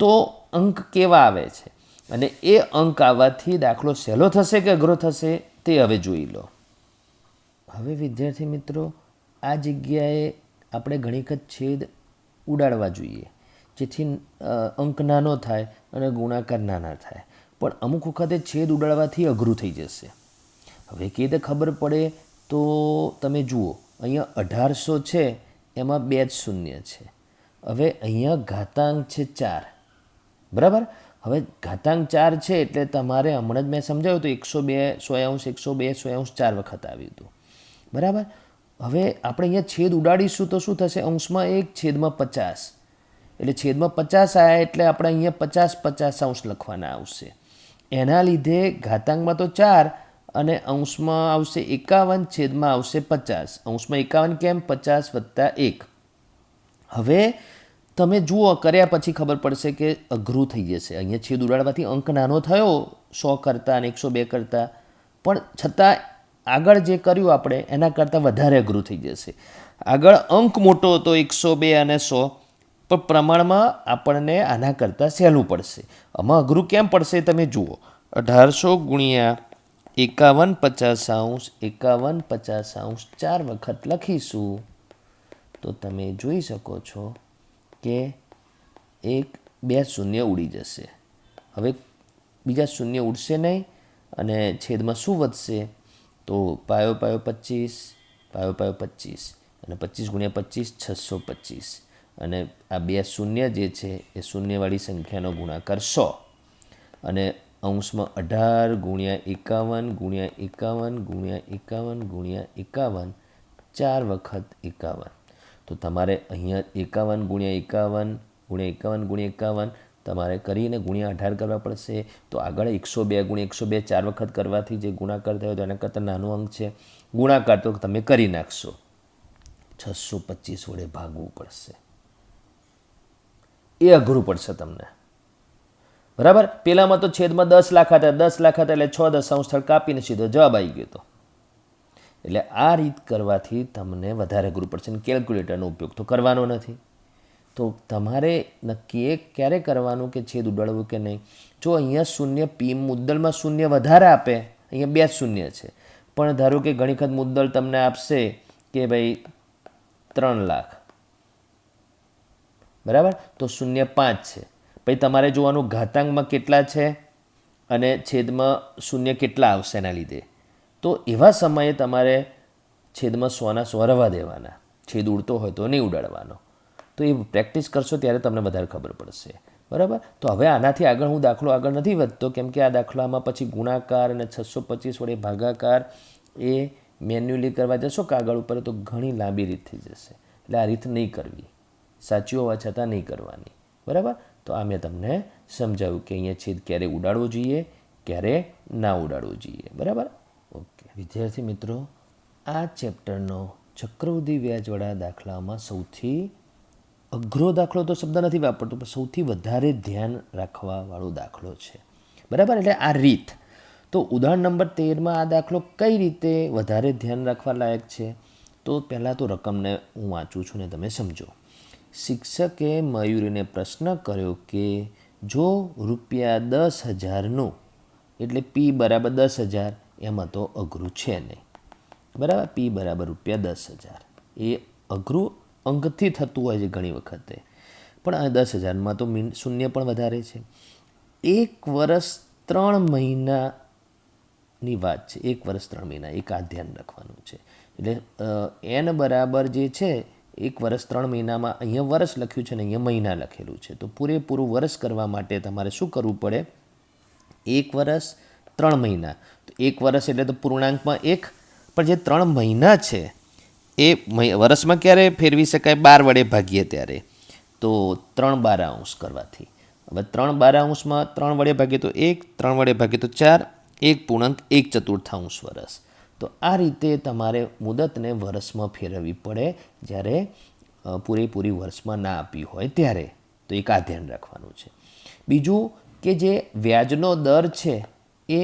તો અંક કેવા આવે છે અને એ અંક આવવાથી દાખલો સહેલો થશે કે અઘરો થશે તે હવે જોઈ લો. હવે વિદ્યાર્થી મિત્રો, આ જગ્યાએ આપણે ઘણી વખત છેદ ઉડાડવા જોઈએ જેથી અંક નાનો થાય અને ગુણાકાર નાના થાય. પણ અમુક વખતે છેદ ઉડાડવાથી અઘરું થઈ જશે. હવે કેવી રીતે ખબર પડે? તો તમે જુઓ, અહીંયા 1800 છે, એમાં 2 જ શૂન્ય છે. હવે અહીંયા ઘાતાંક છે 4. બરાબર. હવે ઘાતાંક 4 છે એટલે તમારે હમણાં જ મેં સમજાવ્યું હતું 102 102 4 વખત આવ્યું હતું. બરાબર. હવે આપણે અહીંયા છેદ ઉડાડીશું તો શું થશે? અંશમાં 1/50. એટલે છેદમાં 50 આવ્યા એટલે આપણે અહીંયા 50/50 લખવાના આવશે. એના લીધે ઘાતાંકમાં તો 4 અને અંશમાં આવશે 51, છેદમાં આવશે 50. અંશમાં 51 કેમ? 50 + 1. હવે તમે જુઓ કર્યા પછી ખબર પડશે કે અઘરું થઈ જશે. અહીંયા છેદ ઉડાડવાથી અંક નાનો થયો 100 કરતાં અને 102 કરતાં, પણ છતાં આગળ જે કર્યું આપણે એના કરતાં વધારે અઘરું થઈ જશે. આગળ અંક મોટો હતો 102 અને 100, પણ પ્રમાણમાં આપણને આના કરતાં સહેલું પડશે. આમાં અઘરું કેમ પડશે તમે જુઓ. 1800 ગુણ્યા 51 50 51 50 4 વખત લખીશું તો તમે જોઈ શકો છો કે 2 શૂન્ય ઉડી જશે. હવે બીજા શૂન્ય ઉડશે નહીં અને છેદમાં શું વધશે? તો પાયો પાયો 25, પાયો પાયો 25 અને 25 ગુણ્યા 25 625, અને આ 2 શૂન્ય જે છે એ શૂન્યવાળી સંખ્યાનો ગુણાકાર 100, અને અંશમાં 18 ગુણ્યા 51 ગુણ્યા 51 ગુણ્યા 51 ગુણ્યા 51 4 વખત 51. તો તમારે અહીંયા 51 ગુણ્યા 51 ગુણ્યા 51 ગુણ્યા 51 તમારે કરીને ગુણ્યા 18 કરવા પડશે. તો આગળ 102 ગુણ્યા 102 4 વખત કરવાથી જે ગુણાકાર થયો તો એના કરતાં નાનો અંક છે. ગુણાકાર તો તમે કરી નાખશો, 625 વડે ભાગવું પડશે. એ અઘરું પડશે તમને, બરાબર. પેલામાં તો છેદમાં 10 લાખ હતા, 10 લાખ હતા એટલે 6 દશાંશ સ્થળ કાપીને સીધો જવાબ આવી ગયો હતો. એટલે આ રીત કરવાથી તમને વધારે અઘરું પડશે. કેલ્ક્યુલેટરનો ઉપયોગ તો કરવાનો નથી. તો તમારે નક્કી એ ક્યારે કરવાનું કે છેદ ઉડાડવું કે નહીં. જો અહીંયા શૂન્ય પી મુદ્દલમાં શૂન્ય વધારે આપે, અહીંયા 2 શૂન્ય છે, પણ ધારો કે ઘણી વખત મુદ્દલ તમને આપશે કે ભાઈ 3 લાખ, બરાબર, તો 0.5 છે. પછી તમારે જોવાનું ઘાતાંકમાં કેટલા છે અને છેદમાં શૂન્ય કેટલા આવશે એના લીધે. તો એવા સમયે તમારે છેદમાં 100ના 100 રહેવા દેવાના. છેદ ઉડતો હોય તો નહીં ઉડાડવાનો. તો એ પ્રેક્ટિસ કરશો ત્યારે તમને વધારે ખબર પડશે, બરાબર. તો હવે આનાથી આગળ હું દાખલો આગળ નથી વધતો, કેમ કે આ દાખલામાં પછી ગુણાકાર અને 625 વડે ભાગાકાર એ મેન્યુઅલી કરવા જશો કાગળ ઉપર તો ઘણી લાંબી રીત થઈ જશે. એટલે આ રીત નહીં કરવી, સાચી હોવા છતાં નહીં કરવાની, બરાબર. તો આ મેં તમને સમજાવ્યું કે અહીંયા છેદ ક્યારે ઉડાડવો જોઈએ, ક્યારે ના ઉડાડવો જોઈએ, બરાબર. ઓકે વિદ્યાર્થી મિત્રો, આ ચેપ્ટરનો ચક્રવૃદ્ધિ વ્યાજવાળા દાખલામાં સૌથી અઘરો દાખલો તો શબ્દ નથી વાપરતો, પણ સૌથી વધારે ધ્યાન રાખવાવાળો દાખલો છે, બરાબર. એટલે આ રીત. તો ઉદાહરણ નંબર 13માં આ દાખલો કઈ રીતે વધારે ધ્યાન રાખવા લાયક છે? તો પહેલાં તો રકમને હું વાંચું છું ને તમે સમજો. શિક્ષકે મયુરીને પ્રશ્ન કર્યો કે જો રૂપિયા 10,000નું, એટલે પી બરાબર 10,000, એમાં તો અઘરું છે નહીં, બરાબર. પી બરાબર રૂપિયા 10,000 એ અઘરું અંકથી થતું હોય છે ઘણી વખતે, પણ આ 10,000માં તો શૂન્ય પણ વધારે છે. 1 વર્ષ 3 મહિનાની વાત છે. 1 વર્ષ 3 મહિના, એક આ ધ્યાન રાખવાનું છે. એટલે એન બરાબર જે છે 1 વર્ષ 3 મહિનામાં અહીંયા વર્ષ લખ્યું છે ને અહીંયા મહિના લખેલું છે. તો પૂરેપૂરું વર્ષ કરવા માટે તમારે શું કરવું પડે? 1 વર્ષ 3 મહિના. તો 1 વર્ષ એટલે તો પૂર્ણાંકમાં 1, પણ જે 3 મહિના છે એ વર્ષમાં ક્યારે ફેરવી શકાય? 12 વડે ભાગીએ ત્યારે. તો 3/12 કરવાથી. હવે 3/12માં 3 વડે ભાગીએ તો 1, 3 વડે ભાગીએ તો 4, 1.1/4 વર્ષ. તો આ રીતે તમારે મુદતને વર્ષમાં ફેરવવી પડે જ્યારે પૂરેપૂરી વર્ષમાં ના આપી હોય ત્યારે. તો એક આ ધ્યાન રાખવાનું છે. બીજું કે જે વ્યાજનો દર છે એ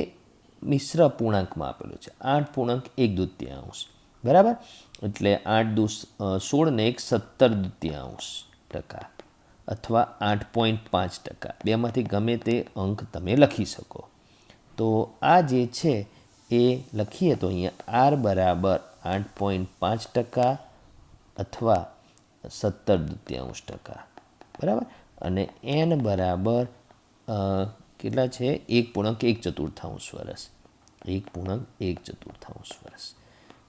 મિશ્ર પૂર્ણાંકમાં આપેલો છે, 8.1/2, બરાબર. એટલે 8 દુ 16 ને 1 17/2% અથવા 8.5%, બેમાંથી ગમે તે અંક તમે લખી શકો. તો આ જે છે એ લખીએ તો અહીંયા આર બરાબર 8.5% અથવા 17/2%, બરાબર. અને એન બરાબર કેટલા છે? 1.1/4 વર્ષ, 1.1/4 વર્ષ.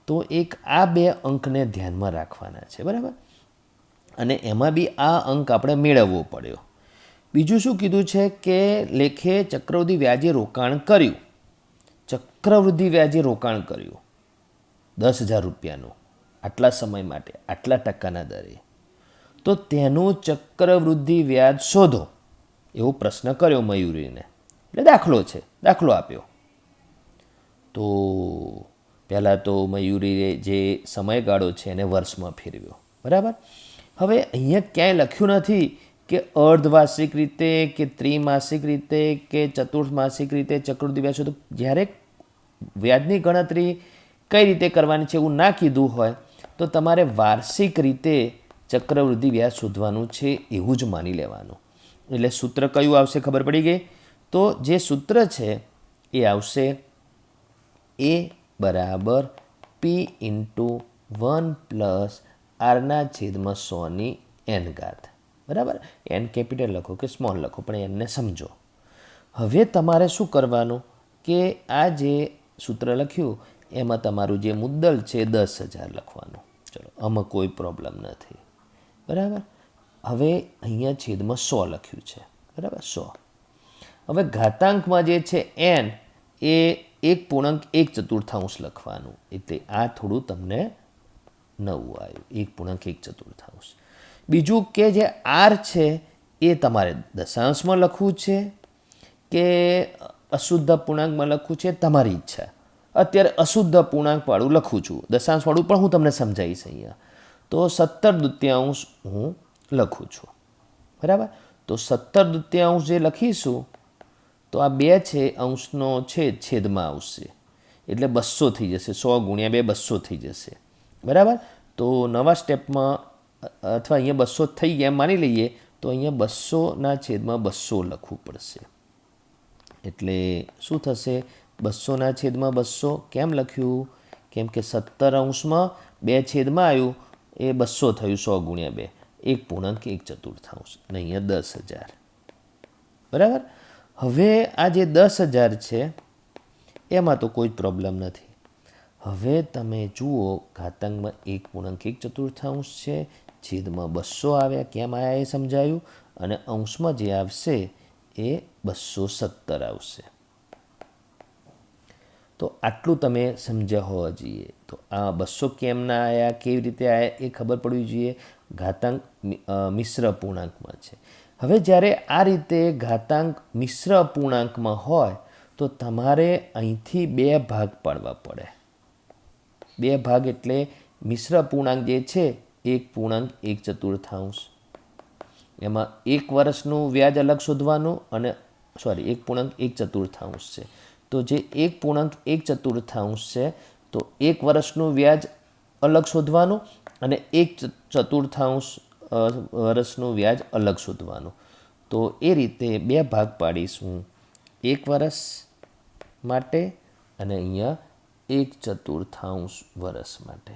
તો એક આ 2 અંકને ધ્યાનમાં રાખવાના છે, બરાબર. અને એમાં બી આ અંક આપણે મેળવવો પડ્યો. બીજું શું કીધું છે કે લેખે ચક્રવૃદ્ધિ વ્યાજે રોકાણ કર્યું. ચક્રવૃદ્ધિ વ્યાજે રોકાણ કર્યું 10,000 રૂપિયાનું આટલા સમય માટે આટલા ટકાના દરે. તો તેનું ચક્રવૃદ્ધિ વ્યાજ શોધો એવો પ્રશ્ન કર્યો મયુરીને. એટલે દાખલો છે, દાખલો આપ્યો. તો પહેલાં તો મયુરીએ જે સમયગાળો છે એને વર્ષમાં ફેરવ્યો, બરાબર. હવે અહીંયા ક્યાંય લખ્યું નથી કે અર્ધવાર્ષિક રીતે કે ત્રિમાસિક રીતે કે ચતુર્થમાસિક રીતે ચક્રવૃદ્ધિ વ્યાજ શોધો. જ્યારે વ્યાજની ગણતરી કઈ રીતે કરવાની છે એવું ના કીધું હોય તો તમારે વાર્ષિક રીતે ચક્રવૃદ્ધિ વ્યાજ શોધવાનું છે એવું જ માની લેવાનું. એટલે સૂત્ર કયું આવશે ખબર પડી ગઈ? તો જે સૂત્ર છે એ આવશે એ બરાબર પી ઇન્ટુ 1+r/100 બરાબર. એન કેપિટલ લખો કે સ્મોલ લખો પણ એને સમજો. હવે તમારે શું કરવાનું કે આ જે સૂત્ર લખ્યું એમાં તમારું જે મુદ્દલ છે 10,000 લખવાનું. ચલો આમાં કોઈ પ્રોબ્લેમ નથી બરાબર. હવે અહીંયા છેદમાં 100 લખ્યું છે બરાબર 100. હવે ઘાતાંકમાં જે છે n એ 1.1 લખવાનું. એટલે આ થોડું તમને નવું આવ્યું 1.1. બીજું કે જે r છે એ તમારે દશાંશમાં લખવું છે કે અશુદ્ધ પૂર્ણાંકમાં લખવું છે તમારી ઈચ્છા. અત્યારે અશુદ્ધ પૂર્ણાંકવાળું લખું છું, દશાંશવાળું પણ હું તમને સમજાવીશ અહીંયા. તો 17/2 હું લખું છું બરાબર. તો 17/2 જે લખીશું તો આ 2 છે અંશનો છેદમાં આવશે એટલે 200 થઈ જશે. 100 ગુણ્યા 2 200 થઈ જશે બરાબર. તો નવા સ્ટેપમાં અથવા અહીંયા 200 થઈ ગયા માની લઈએ તો અહીંયા 200/200 લખવું પડશે. એટલે શું થશે 200/200 કેમ લખ્યું? કેમ કે 17 2 છેદમાં આવ્યું એ 200 થયું 100 ગુણ્યા 2 1.1 અને અહીંયા 10,000 બરાબર. હવે આ જે 10,000 છે એમાં તો કોઈ પ્રોબ્લેમ નથી. હવે તમે જુઓ ઘાતાંકમાં 1.1 છે, છેદમાં 200 આવ્યા કેમ આવ્યા એ સમજાયું, અને અંશમાં જે આવશે એ 217 આવશે. તો આટલું તમે સમજ્યા હોવા જોઈએ. તો આ 200 કેમ ના આવ્યા, કેવી રીતે આવ્યા એ ખબર પડવી જોઈએ. ઘાતાંક મિશ્ર પૂર્ણાંકમાં છે. હવે જ્યારે આ રીતે ઘાતાંક મિશ્ર પૂર્ણાંકમાં હોય તો તમારે અહીંથી 2 ભાગ પાડવા પડે. 2 ભાગ એટલે મિશ્ર પૂર્ણાંક જે છે 1.1 એમાં 1 વર્ષનું વ્યાજ અલગ શોધવાનું અને 1.1 છે. તો જે 1.1 છે તો 1 વર્ષનું વ્યાજ અલગ શોધવાનું અને 1/4 વર્ષનું વ્યાજ અલગ શોધવાનું. તો એ રીતે 2 ભાગ પાડીશું, 1 વર્ષ માટે અને અહીંયા 1/4 વર્ષ માટે.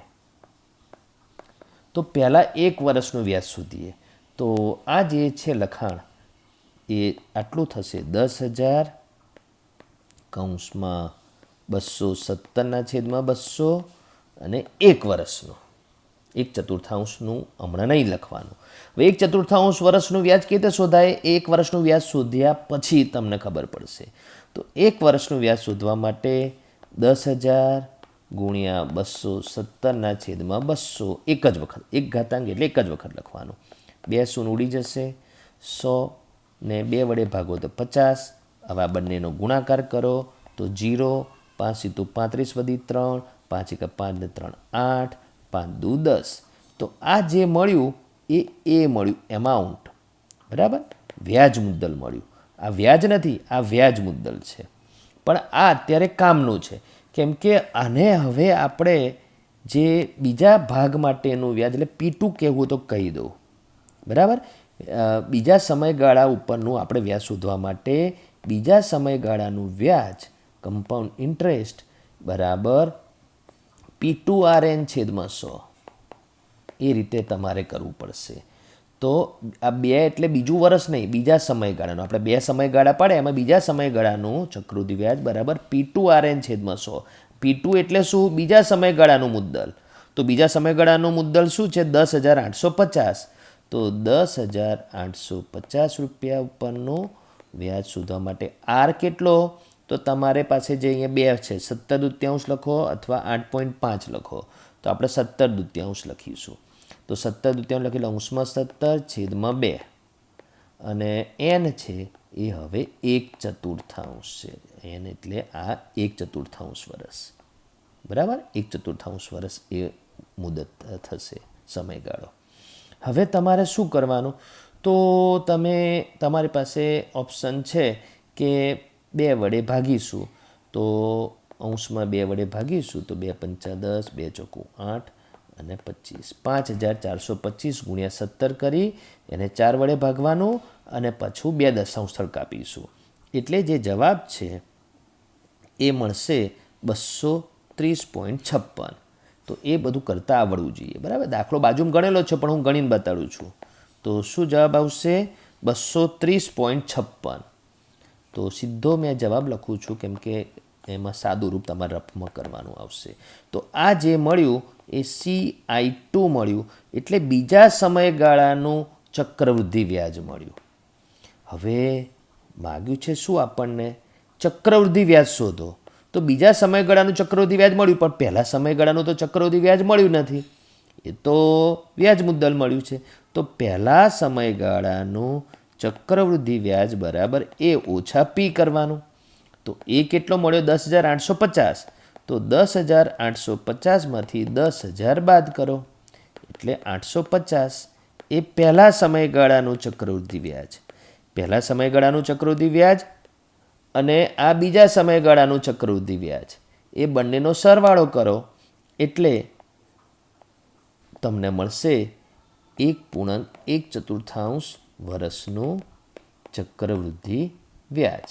તો પહેલાં 1 વર્ષનું વ્યાજ શોધીએ. તો આ જે છે લખાણ એ આટલું થશે 10,000 કૌંસમાં 217/200 અને 1 વર્ષનું 1/4 હમણાં નહીં લખવાનું. હવે 1/4 વર્ષનું વ્યાજ કેવી રીતે શોધાય? 1 વર્ષનું વ્યાજ શોધ્યા પછી તમને ખબર પડશે. તો 1 વર્ષનું વ્યાજ શોધવા માટે 10,000 ગુણ્યા 217/200 એક જ વખત, એક ઘાતાંક એટલે એક જ વખત લખવાનું. 2 શૂન્ય ઉડી જશે, 100 ને 2 વડે ભાગો તો 50. હવે આ બંનેનો ગુણાકાર કરો તો 0, 5 × 35 વધી 3, 5 × 5 ને 3 8, 5 દુ 10. તો આ જે મળ્યું એ મળ્યું એમાઉન્ટ બરાબર, વ્યાજ મુદ્દલ મળ્યું. આ વ્યાજ નથી, આ વ્યાજ મુદ્દલ છે. પણ આ અત્યારે કામનું છે કેમ કે આને હવે આપણે જે બીજા ભાગ માટેનું વ્યાજ એટલે P2 કહેવું તો કહી દઉં બરાબર. બીજા સમયગાળા ઉપરનું આપણે વ્યાજ શોધવા માટે બીજા સમયગાળાનું વ્યાજ કમ્પાઉન્ડ ઇન્ટરેસ્ટ બરાબર P2RN/100 એ રીતે તમારે કરવું પડશે. તો આ 2 એટલે બીજું વર્ષ નહીં, બીજા સમયગાળાનું. આપણે 2 સમયગાળા પાડે એમાં બીજા સમયગાળાનું ચક્રવૃદ્ધિ વ્યાજ બરાબર P2RN/100. P2 એટલે શું? બીજા સમયગાળાનું મુદ્દલ. તો બીજા સમયગાળાનું મુદ્દલ શું છે? 10,850. તો 10,850 રૂપિયા ઉપરનું વ્યાજ શોધવા માટે આર કેટલો? તો તમારે પાસે જે અહીંયા 2 છે 17/2 લખો અથવા 8.5 લખો. તો આપણે 17/2 લખીશું. તો 17/2 લખેલો અંશમાં 17 છેદમાં 2 અને n છે એ હવે 1/4 છે. n એટલે આ 1/4 વર્ષ બરાબર. 1/4 વર્ષ એ મુદત થશે, સમયગાળો. હવે તમારે શું કરવાનું? તો તમારી પાસે ઓપ્શન છે કે 2 વડે ભાગીશું. તો અંશમાં 2 વડે ભાગીશું તો 2 પંચા 10, 2 ચોકું 8 અને 25. 5425 ગુણ્યા 17 કરી એને 4 વડે ભાગવાનું અને પાછું 2 દશાંશ સ્થળ કાપીશું. એટલે જે જવાબ છે એ મળશે 230.56. તો એ બધું કરતાં આવડવું જોઈએ, બરાબર. દાખલો બાજુમાં ગણેલો છે પણ હું ગણીને બતાડું છું. તો શું જવાબ આવશે? 230.56. તો સીધો મેં જવાબ લખું છું કેમ કે એમાં સાદું રૂપ તમારે રફમાં કરવાનું આવશે. તો આ જે મળ્યું એ CI2 મળ્યું, એટલે બીજા સમયગાળાનું ચક્રવૃદ્ધિ વ્યાજ મળ્યું. હવે માગ્યું છે શું આપણને? ચક્રવૃદ્ધિ વ્યાજ શોધો. તો બીજા સમયગાળાનું ચક્રવૃદ્ધિ વ્યાજ મળ્યું, પણ પહેલા સમયગાળાનું તો ચક્રવૃદ્ધિ વ્યાજ મળ્યું નથી, એ તો વ્યાજ મુદ્દલ મળ્યું છે. તો પહેલા સમયગાળાનું ચક્રવૃદ્ધિ વ્યાજ બરાબર A ઓછા P કરવાનું. તો એ કેટલો મળ્યો? 10,850. તો 10,850માંથી 10,000 બાદ કરો એટલે 850 એ પહેલા સમયગાળાનું ચક્રવૃદ્ધિ વ્યાજ. પહેલા સમયગાળાનું ચક્રવૃદ્ધિ વ્યાજ અને આ બીજા સમયગાળાનું ચક્રવૃદ્ધિ વ્યાજ, એ બંનેનો સરવાળો કરો એટલે તમને મળશે 1.1/4 વર્ષનું ચક્રવૃદ્ધિ વ્યાજ,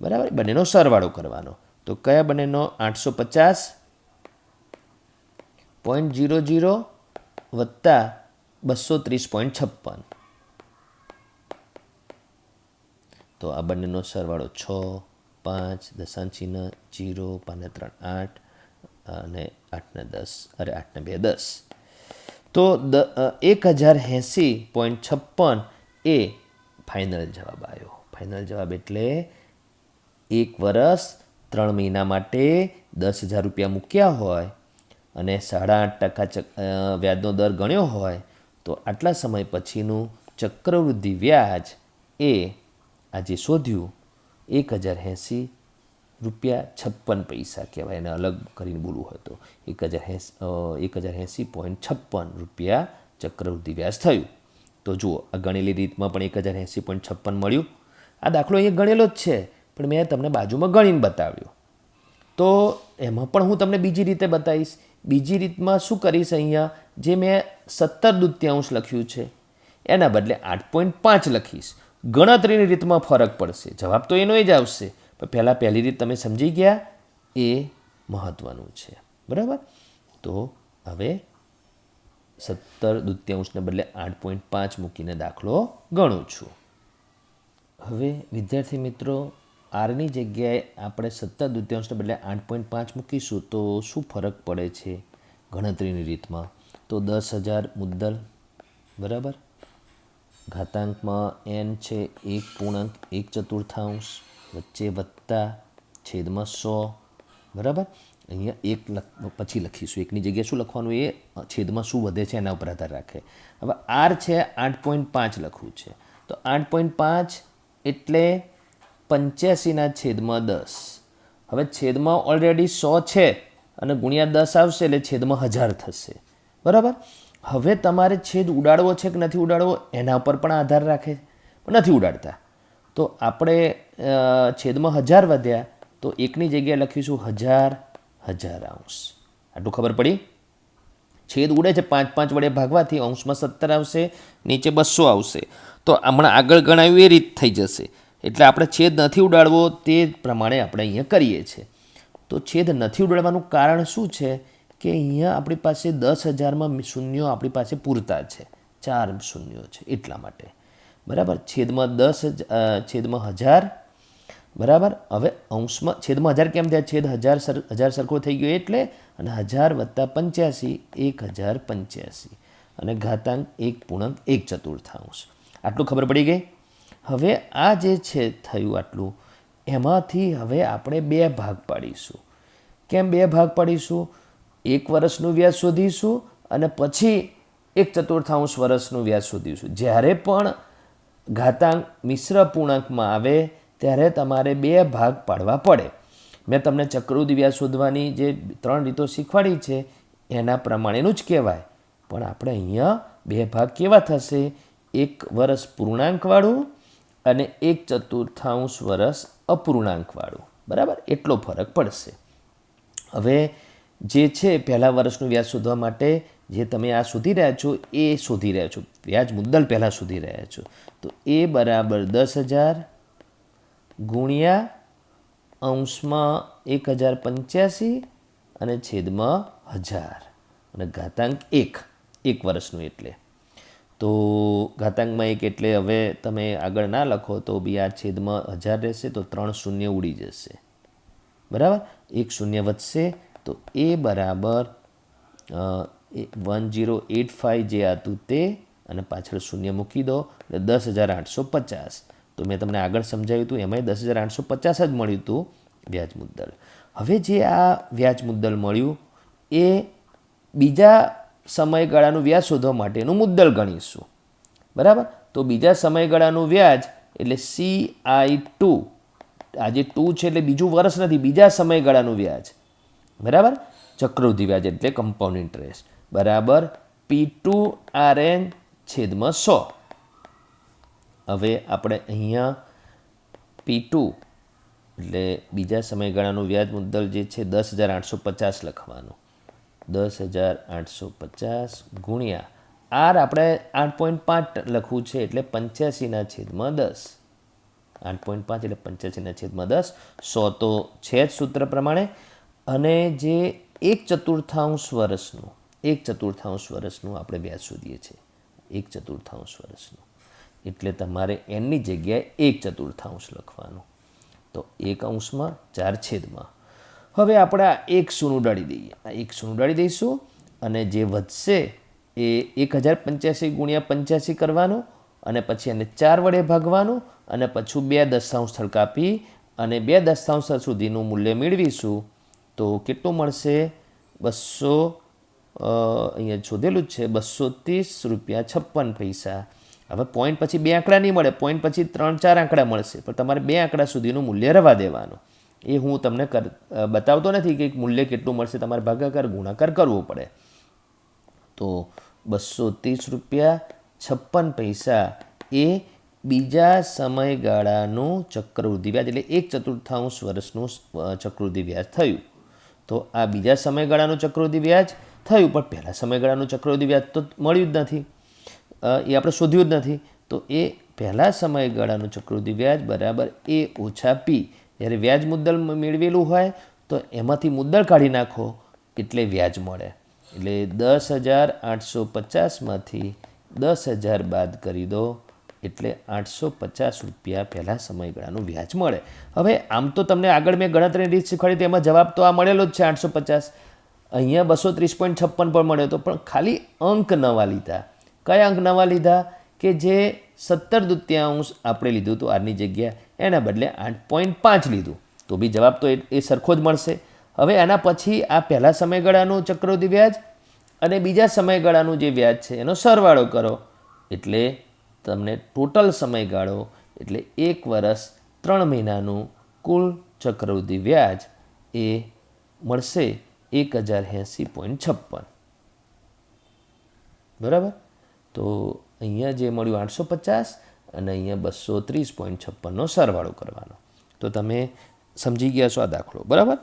બરાબર. બંનેનો સરવાળો કરવાનો. તો કયા બંનેનો? 850.00 વત્તા 230.56. તો આ બંનેનો સરવાળો 6, 5, દશાંશચિહ્ન 0, 5 ને 3 8 અને 8 ને 10, અરે 8 ને 2 10. તો 1080.56 એ ફાઇનલ જવાબ આવ્યો. ફાઇનલ જવાબ એટલે 1 વર્ષ 3 મહિના માટે 10,000 રૂપિયા મૂક્યા હોય અને 8.5% વ્યાજનો દર ગણ્યો હોય તો આટલા સમય પછીનું ચક્રવૃદ્ધિ વ્યાજ એ આજે શોધ્યું 1,080.56 કહેવાય. એને અલગ કરીને બોલવું હોય તો 1,080.56 રૂપિયા ચક્રવૃદ્ધિ વ્યાજ થયું. તો જુઓ, આ ગણેલી રીતમાં પણ 1,080.56 મળ્યું. આ દાખલો અહીંયા ગણેલો જ છે પણ મેં તમને બાજુમાં ગણીને બતાવ્યો. તો એમાં પણ હું તમને બીજી રીતે બતાવીશ. બીજી રીતમાં શું કરીશ? અહીંયા જે મેં 17/2 લખ્યું છે એના બદલે 8.5 લખીશ. ગણતરીની રીતમાં ફરક પડશે, જવાબ તો એનો જ આવશે, પણ પહેલી રીત તમે સમજી ગયા એ મહત્ત્વનું છે, બરાબર. તો હવે 17/2 ને બદલે 8.5 મૂકીને દાખલો ગણું છું. હવે વિદ્યાર્થી મિત્રો, આરની જગ્યાએ આપણે 17/2 ને બદલે 8.5 મૂકીશું તો શું ફરક પડે છે ગણતરીની રીતમાં? તો 10,000 મુદ્દલ, બરાબર. ઘાતાંકમાં n છે 1.1/4, વચ્ચે વત્તા છેદમાં 100, બરાબર. અહીંયા 1 પછી લખીશું, એકની જગ્યાએ શું લખવાનું? એ છેદમાં શું વધે છે એના ઉપર આધાર રાખે. હવે r છે 8.5 લખવું છે તો 8.5 એટલે 85/10. હવે છેદમાં ઓલરેડી 100 છે અને ગુણ્યા 10 આવશે એટલે છેદમાં 1000 થશે, બરાબર. હવે તમારે છેદ ઉડાડવો છે કે નથી ઉડાડવો એના ઉપર પણ આધાર રાખે, પણ નથી ઉડાડતા તો આપણે છેદમાં 1000 વધ્યા તો એકની જગ્યાએ લખીશું 1000 અંશ. આટલું ખબર પડી? છેદ ઉડે છે 5 વડે ભાગવાથી અંશમાં 17 આવશે, નીચે 200 આવશે. તો હમણાં આગળ ગણાવ્યું એ રીત થઈ જશે. એટલે આપણે છેદ નથી ઉડાડવો તે પ્રમાણે આપણે અહીંયા કરીએ છીએ. તો છેદ નથી ઉડાડવાનું કારણ શું છે કે અહીંયા આપણી પાસે 10,000માં શૂન્યો આપણી પાસે પૂરતા છે, 4 શૂન્યો છે એટલા માટે, બરાબર. છેદમાં 1000, બરાબર. હવે અંશમાં છેદમાં 1000 કેમ થયા? છેદ 1000 સરખો થઈ ગયો એટલે, અને 1000 વત્તા 85 1085 અને ઘાતાંક 1.1/4. આટલું ખબર પડી ગઈ? હવે આ જે છે થયું આટલું, એમાંથી હવે આપણે 2 ભાગ પાડીશું. કેમ 2 ભાગ પાડીશું? 1 વર્ષનું વ્યાજ શોધીશું અને પછી 1/4 વર્ષનું વ્યાજ શોધીશું. જ્યારે પણ ઘાતાંક મિશ્ર પૂર્ણાંકમાં આવે ત્યારે તમારે 2 ભાગ પાડવા પડે. મેં તમને ચક્રવૃદ્ધિ વ્યાજ શોધવાની જે 3 રીતો શીખવાડી છે એના પ્રમાણેનું જ કહેવાય, પણ આપણે અહીંયા બે ભાગ કેવા થશે? 1 વર્ષ પૂર્ણાંકવાળું અને 1/4 વર્ષ અપૂર્ણાંકવાળું. બરાબર, એટલો ફરક પડશે. હવે જે છે પહેલા વર્ષનું વ્યાજ શોધવા માટે જે તમે આ શોધી રહ્યા છો એ શોધી રહ્યા છો, વ્યાજ મુદ્દલ પહેલાં શોધી રહ્યા છો. તો એ બરાબર 10,000 ગુણ્યા અંશમાં 1085 અને છેદમાં 1000 અને ઘાતાંક 1 વર્ષનું. એટલે તો ઘાતાંકમાં 1 એટલે હવે તમે આગળ ના લખો તો બી આ છેદમાં 1000 રહેશે તો 3 શૂન્ય ઉડી જશે. બરાબર, 1 શૂન્ય વધશે તો એ બરાબર 1085 જે હતું તે અને પાછળ શૂન્ય મૂકી દો એટલે 10,850. તો મેં તમને આગળ સમજાવ્યું હતું એમાંય 10,850 જ મળ્યું હતું વ્યાજ મુદ્દલ. હવે જે આ વ્યાજ મુદ્દલ મળ્યું એ બીજા સમયગાળાનું વ્યાજ શોધવા માટેનું મુદ્દલ ગણીશું. બરાબર, તો બીજા સમયગાળાનું વ્યાજ એટલે CI2, આ જે 2 છે એટલે બીજું વર્ષ નથી, બીજા સમયગાળાનું વ્યાજ. બરાબર, ચક્રવૃદ્ધિ વ્યાજ એટલે કમ્પાઉન્ડ ઇન્ટરેસ્ટ બરાબર P2RN છેદમાં 100. હવે આપણે અહીંયા P2 એટલે બીજા સમયગાળાનું વ્યાજ મુદ્દલ જે છે 10,850 લખવાનું. 10,850 ગુણ્યા R આપણે 8.5 લખવું છે એટલે 85/10. 8.5 એટલે 85/10. 100 તો છે જ સૂત્ર પ્રમાણે. અને જે 1/4 વર્ષનું આપણે વ્યાજ શોધીએ છીએ, 1/4 વર્ષનું. એટલે તમારે એની જગ્યાએ 1/4 લખવાનું. તો 1 4 છેદમાં. હવે આપણે આ 1 શૂન્ય ઉડાડી દઈએ, આ 1 શૂન્ય ઉડાડી દઈશું અને જે વધશે એ 1085 ગુણ્યા 85 કરવાનું અને પછી એને 4 વડે ભાગવાનું અને પછી 2 દશાંશ સ્થળ કાપી અને 2 દશાંશ સ્થળ સુધીનું મૂલ્ય મેળવીશું. તો કેટલું મળશે? 200, અહીંયા શોધેલું જ છે, 230.56 હવે પોઈન્ટ પછી 2 આંકડા નહીં મળે, પોઈન્ટ પછી 3-4 આંકડા મળશે, પણ તમારે 2 આંકડા સુધીનું મૂલ્ય રહેવા દેવાનું. એ હું તમને બતાવતો નથી કે મૂલ્ય કેટલું મળશે, તમારે ભાગાકાર ગુણાકાર કરવો પડે. તો 230.56 એ બીજા સમયગાળાનું ચક્રવૃદ્ધિ વ્યાજ એટલે 1/4 વર્ષનું ચક્રવૃદ્ધિ વ્યાજ થયું. તો આ બીજા સમયગાળાનું ચક્રવૃદ્ધિ વ્યાજ થયું, પણ પહેલા સમયગાળાનું ચક્રવૃદ્ધિ વ્યાજ તો મળ્યું જ નથી, એ આપણે શોધ્યું જ નથી. તો એ પહેલા સમયગાળાનું ચક્રવૃદ્ધિ વ્યાજ બરાબર A ઓછા P. જ્યારે વ્યાજ મુદ્દલ મેળવેલું હોય તો એમાંથી મુદ્દલ કાઢી નાખો એટલે વ્યાજ મળે. એટલે 10,850માંથી 10,000 બાદ કરી દો એટલે 850 રૂપિયા પહેલા સમયગાળાનું વ્યાજ મળે. હવે આમ તો તમને આગળ મેં ગણતરીની રીત શીખવાડી તેમાં જવાબ તો આ મળેલો જ છે 850. અહીંયા 230.56 પણ મળ્યો હતો, પણ ખાલી અંક નવા લીધા. કયા અંક નવા લીધા? કે જે 17/2 આપણે લીધું હતું આરની જગ્યા, એના બદલે 8.5 લીધું. તો બી જવાબ તો એ સરખો જ મળશે. હવે એના પછી આ પહેલા સમયગાળાનું ચક્રવૃદ્ધિ વ્યાજ અને બીજા સમયગાળાનું જે વ્યાજ છે એનો સરવાળો કરો એટલે તમને ટોટલ સમયગાળો એટલે 1 વર્ષ 3 મહિનાનું કુલ ચક્રવૃદ્ધિ વ્યાજ એ મળશે 1080.56. બરાબર, તો અહીંયા જે મળ્યું 850 અને અહીંયા 230.56નો સરવાળો કરવાનો. તો તમે સમજી ગયા છો આ દાખલો. બરાબર.